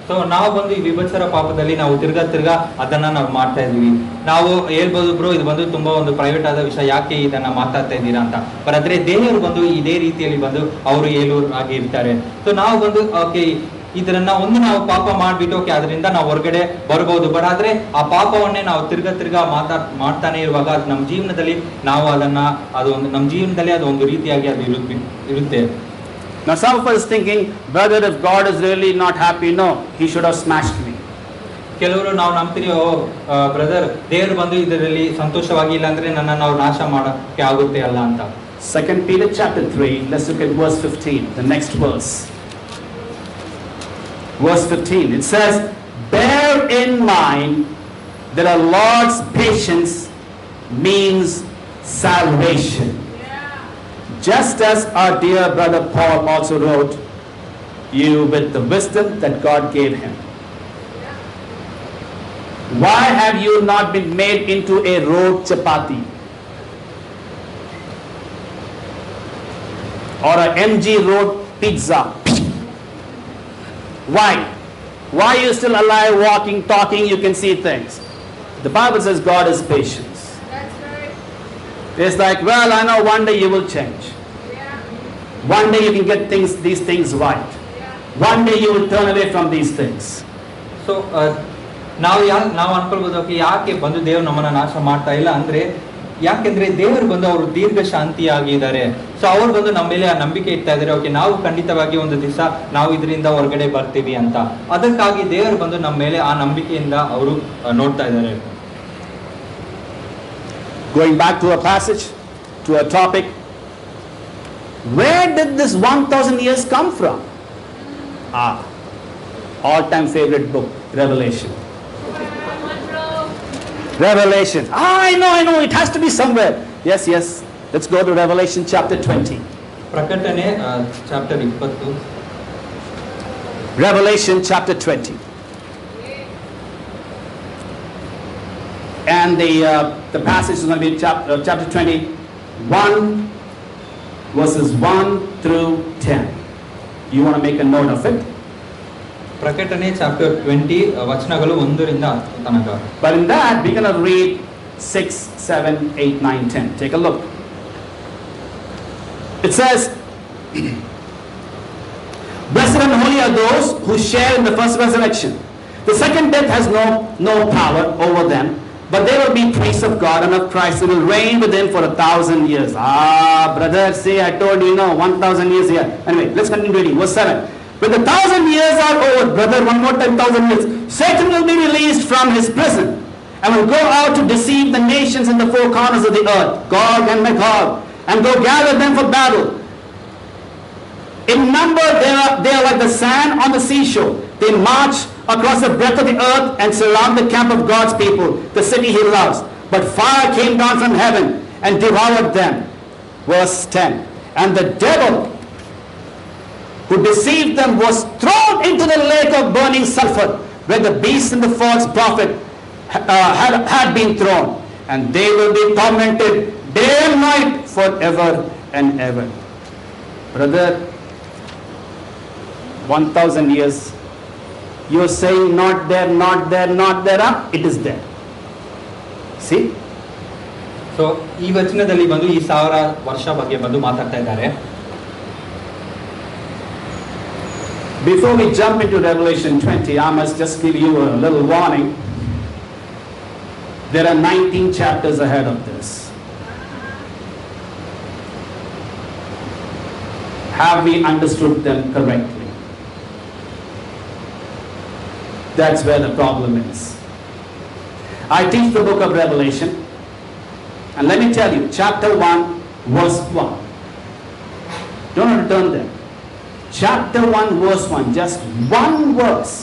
So ನಾವು ಬಂದು ಈ ವಿಭಚಾರ ಪಾಪದಲ್ಲಿ ನಾವು ತಿರ್ಗಾ ಅದನ್ನ ನಾವು ಮಾಡ್ತಾ ಇದೀವಿ. ನಾವು ಹೇಳ್ಬೋದು ಬ್ರೋ ಇದು ಬಂದು ತುಂಬಾ ಒಂದು ಪ್ರೈವೇಟ್ ಆದ ವಿಷಯ, ಯಾಕೆ ಇದನ್ನ ಮಾತಾಡ್ತಾ ಇದ್ದೀರಾ ಅಂತ. ಬಟ್ ಆದ್ರೆ ದೇವರು ಬಂದು ಇದೇ ರೀತಿಯಲ್ಲಿ ಬಂದು ಅವರು ಹೇಳೋರು ಆಗಿ ಇರ್ತಾರೆ. ಸೊ ನಾವು ಬಂದು ಓಕೆ ಇದನ್ನ ಒಂದು ನಾವು ಪಾಪ ಮಾಡ್ಬಿಟ್ಟು ಓಕೆ ಅದರಿಂದ ನಾವು ಹೊರಗಡೆ ಬರ್ಬೋದು. ಬಟ್ ಆದ್ರೆ ಆ ಪಾಪವನ್ನೇ ನಾವು ತಿರ್ಗಾ ಮಾಡ್ತಾನೆ ಇರುವಾಗ ಅದು ನಮ್ಮ ಜೀವನದಲ್ಲಿ ನಾವು ನಮ್ಮ ಜೀವನದಲ್ಲಿ ಅದು ಒಂದು ರೀತಿಯಾಗಿ ಅದು ಇರುತ್ತೆ. Now some of us thinking, brother, if God is really not happy, no, he should have smashed me. ಕೆಲವರು ನಾವು ನಂಬ್ತೀವಿ, ಬ್ರದರ್ ದೇವರು ಬಂದು ಇದರಲ್ಲಿ ಸಂತೋಷವಾಗಿ ಇಲ್ಲ ಅಂದ್ರೆ ನನ್ನ ನಾವು ನಾಶ ಮಾಡಕ್ಕೆ ಆಗುತ್ತೆ ಅಲ್ಲ ಅಂತ. 2 Peter chapter 3, let's look at verse 15, the next verse. Verse 15, it says, bear in mind that our Lord's patience means salvation. Just as our dear brother Paul also wrote you with the wisdom that God gave him. Why have you not been made into a rolled chapati or a MG rolled pizza? Why? Why are you still alive, walking, talking, you can see things? The Bible says God is patient. It's like, well, I know one day you will change. Yeah. One day you can get these things right. Yeah. One day you will turn away from these things. So ನಾವು ಅನ್ಕೊಳ್ಬೋದು okay ಯಾಕೆ ಬಂದು ದೇವ್ರು ನಮ್ಮನ್ನ ನಾಶ ಮಾಡ್ತಾ ಇಲ್ಲ ಅಂದ್ರೆ, ಯಾಕೆಂದ್ರೆ ದೇವರು ಬಂದು ಅವರು ದೀರ್ಘ ಶಾಂತಿಯಾಗಿದ್ದಾರೆ. ಸೊ ಅವ್ರು ಬಂದು ನಮ್ಮ ಮೇಲೆ ಆ ನಂಬಿಕೆ ಇಡ್ತಾ ಇದ್ದಾರೆ, ಓಕೆ ನಾವು ಖಂಡಿತವಾಗಿ ಒಂದು ದಿವಸ ನಾವು ಇದರಿಂದ ಹೊರಗಡೆ ಬರ್ತೀವಿ ಅಂತ. ಅದಕ್ಕಾಗಿ ದೇವರು ಬಂದು ನಮ್ಮ ಮೇಲೆ ಆ ನಂಬಿಕೆಯಿಂದ ಅವರು ನೋಡ್ತಾ ಇದ್ದಾರೆ. Going back to a passage, to a topic, where did this 1000 years come from? All-time favorite book, Revelation. Revelation. I know, it has to be somewhere. Yes. Let's go to Revelation chapter 20. ಪ್ರಕಟಣೆ chapter 20. Revelation chapter 20. And the passage is going to be chapter 21, verses 1 through 10. You want to make a note of it? ಪ್ರಕಟಣೆ chapter 20 ವಚನಗಳು 1 ರಿಂದ 10 ತನಕ. But in that we're going to read 6, 7, 8, 9, 10. Take a look. It says, blessed and holy are those who share in the first resurrection. The second death has no power over them, but they will be priests of God and of Christ, who will reign with him for 1,000 years. Brother, see, I told you, 1,000 years here. Anyway, let's continue reading. Verse 7. When the 1,000 years are over, brother, one more time, 1,000 years, Satan will be released from his prison and will go out to deceive the nations in the four corners of the earth, Gog and Magog, and go gather them for battle. In number, they are like the sand on the seashore. They march across the breadth of the earth and surround the camp of God's people, the city he loves. But fire came down from heaven and devoured them. Verse 10. And the devil who deceived them was thrown into the lake of burning sulfur, where the beast and the false prophet had been thrown. And they will be tormented day and night forever and ever. Brother, 1,000 years. You're saying not there. It is there. See? So ಈ ವಚನದಲ್ಲಿ ಬಂದು ಈ 1000 ವರ್ಷ ಬಗ್ಗೆ ಬಂದು ಮಾತಾಡ್ತಾ ಇದ್ದಾರೆ. Before we jump into Revelation 20, I must just give you a little warning. There are 19 chapters ahead of this. Have we understood them correctly? That's where the problem is. I teach the book of Revelation, and let me tell you, chapter 1, verse 1. Don't have to turn there. Chapter 1, verse 1, just one verse.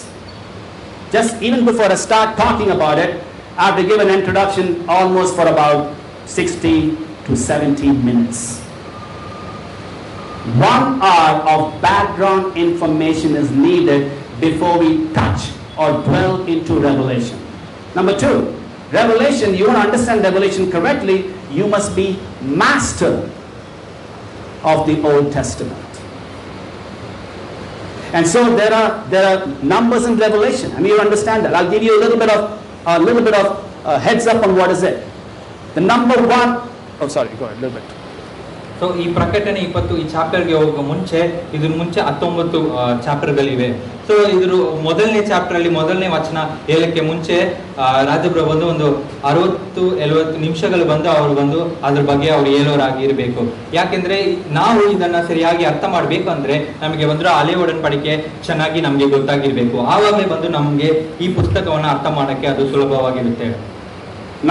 Just even before I start talking about it, I have to give an introduction almost for about 60 to 70 minutes. 1 hour of background information is needed before we touch or dwell into Revelation. Number 2, Revelation, you want to understand Revelation correctly, you must be master of the Old Testament. And so there are numbers in Revelation. I mean, you understand that. I'll give you a little bit of heads up on what is it. The number 1. Oh, sorry. Go ahead. A little bit. So ಈ ಪ್ರಕಟಣೆ 20 ಈ ಚಾಪ್ಟರ್ಗೆ ಹೋಗೋ ಮುಂಚೆ 19 ಚಾಪ್ಟರ್ಗಳಿವೆ. So ಇದ್ರ ಮೊದಲನೇ chapter ಅಲ್ಲಿ ಮೊದಲನೇ ವಚನ ಹೇಳಕ್ಕೆ ಮುಂಚೆ ರಾಜಬ್ರು ಬಂದು ಒಂದು 60-70 ನಿಮಿಷಗಳು ಬಂದು ಅವರು ಬಂದು ಅದ್ರ ಬಗ್ಗೆ ಅವ್ರು ಹೇಳೋರಾಗಿರ್ಬೇಕು. ಯಾಕೆಂದ್ರೆ ನಾವು ಇದನ್ನ ಸರಿಯಾಗಿ ಅರ್ಥ ಮಾಡ್ಬೇಕು ಅಂದ್ರೆ ನಮಗೆ ಬಂದ್ರೆ ಹಳೆ ಒಡன்பಡಿಕೆ ಚೆನ್ನಾಗಿ ನಮ್ಗೆ ಗೊತ್ತಾಗಿರ್ಬೇಕು. ಆವಾಗಲೇ ಬಂದು ನಮ್ಗೆ ಈ ಪುಸ್ತಕವನ್ನ ಅರ್ಥ ಮಾಡಕ್ಕೆ ಅದು ಸುಲಭವಾಗಿರುತ್ತೆ.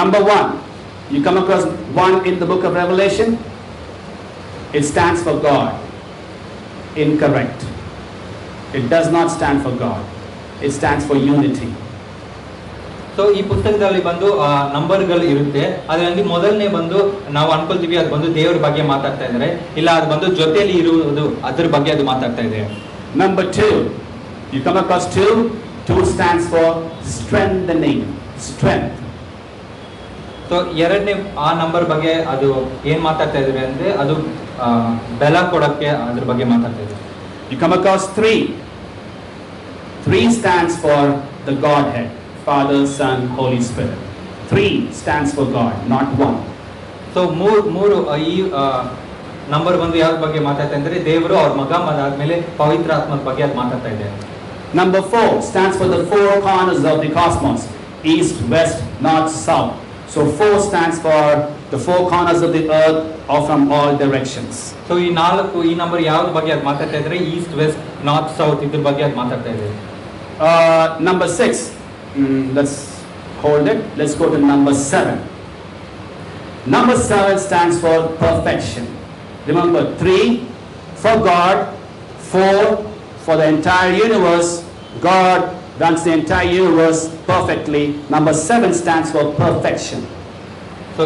Number 1, you come across 1 in the book of Revelation. It stands for God. Incorrect. It does not stand for God. It stands for unity. So ಈ ಪುಸ್ತಕದಲ್ಲಿ ಬಂದು ನಂಬರ್ಗಳು ಇರುತ್ತೆ. ಅದರಲ್ಲಿ ಮೊದಲನೇ ಬಂದು ನಾವು ಅನ್ಕೊಳ್ತೀವಿ ಅದು ಬಂದು ದೇವರ ಬಗ್ಗೆ ಮಾತಾಡ್ತಾ ಇದ್ದಾರೆ, ಇಲ್ಲ ಅದು ಬಂದು ಜೊತೆಯಲ್ಲಿ ಇರುವುದು ಅದ್ರ ಬಗ್ಗೆ ಅದು ಮಾತಾಡ್ತಾ ಇದೆ. Number 2, you come across 2. 2 stands for strengthening. Strength. So ಎರಡನೇ ಆ ನಂಬರ್ ಬಗ್ಗೆ ಅದು ಏನ್ ಮಾತಾಡ್ತಾ ಇದ್ದಾರೆ ಅಂದ್ರೆ ಅದು ಬೆಲ ಕೊಡಕ್ಕೆ ಅದ್ರ ಬಗ್ಗೆ ಮಾತಾಡ್ತಾ ಇದ್ದಾರೆ. You come across 3. 3 stands for the Godhead, Father, Son, Holy Spirit. 3 stands for God, not 1. So ಮೂರು ಈ ನಂಬರ್ ಬಂದು ಯಾವ್ದ್ರ ಬಗ್ಗೆ ಮಾತಾಡ್ತಾ ಇದ್ದಾರೆ, ದೇವರು ಅವ್ರ ಮಗ ಅದಾದ್ಮೇಲೆ ಪವಿತ್ರ ಆತ್ಮದ ಬಗ್ಗೆ ಅದು ಮಾತಾಡ್ತಾ ಇದೆ. Number 4 stands for the 4 corners of the cosmos. east, west, north, south. So 4 stands for the 4 corners of the earth or from all directions. So ಈ ನಂಬರ್ ಯಾವ್ದ್ರ ಬಗ್ಗೆ ಅದು ಮಾತಾಡ್ತಾ ಇದ್ರೆ ಈಸ್ಟ್ ವೆಸ್ಟ್ ನಾರ್ತ್ ಸೌತ್ ಇದ್ರ ಬಗ್ಗೆ ಅದು ಮಾತಾಡ್ತಾ ಇದೆ. Number 6, let's hold it. Let's go to number 7. Number 7 stands for perfection. Remember, 3 for God, 4 for the entire universe. God runs the entire universe perfectly. Number 7 stands for perfection. So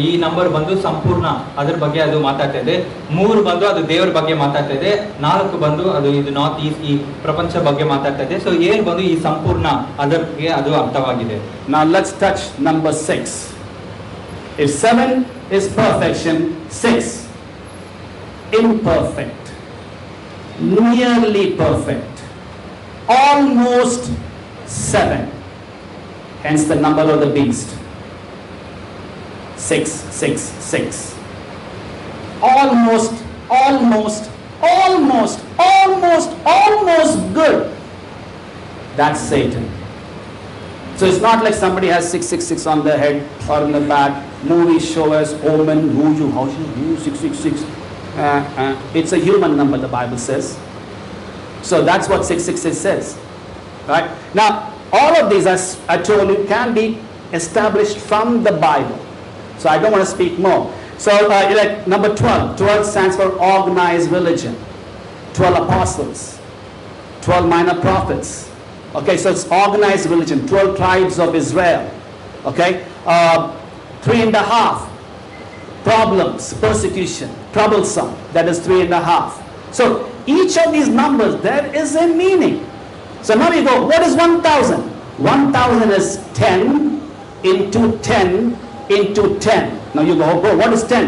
ಈ number ಬಂದು ಸಂಪೂರ್ಣ ಅದ್ರ ಬಗ್ಗೆ ಅದು ಮಾತಾಡ್ತಾ ಇದೆ. 3 ಬಂದು ಅದು ದೇವರ ಬಗ್ಗೆ ಮಾತಾಡ್ತಾ ಇದೆ. 4 ಬಂದು ಅದು ಇದು ನಾರ್ತ್ ಈಸ್ಟ್ ಈ ಪ್ರಪಂಚ ಬಗ್ಗೆ ಮಾತಾಡ್ತಾ ಇದೆ. ಸೊ ಏನ್ ಬಂದು ಈ ಸಂಪೂರ್ಣ ಅದಕ್ಕೆ ಅದು ಅರ್ಥವಾಗಿದೆ. Now let's touch number 6. If 7 is perfection, 6 imperfect, nearly perfect, almost 7. Hence the number of the beast. 6, 6, 6. Almost good. That's Satan. So it's not like somebody has 666 on their head or in the back. Movies show us Omen, Wuju, how should you 666? It's a human number, the Bible says. So that's what 666 says. Right? Now, all of these, as I told you, can be established from the Bible. So I don't want to speak more. So like number 12. 12 stands for organized religion. 12 apostles. 12 minor prophets. Okay, so it's organized religion. 12 tribes of Israel. Okay, 3.5 problems, persecution, troublesome. That is 3.5. So each of these numbers, there is a meaning. So now you go, what is 1,000? 1,000 is 10 into 10 into 10. Now you go, what is 10?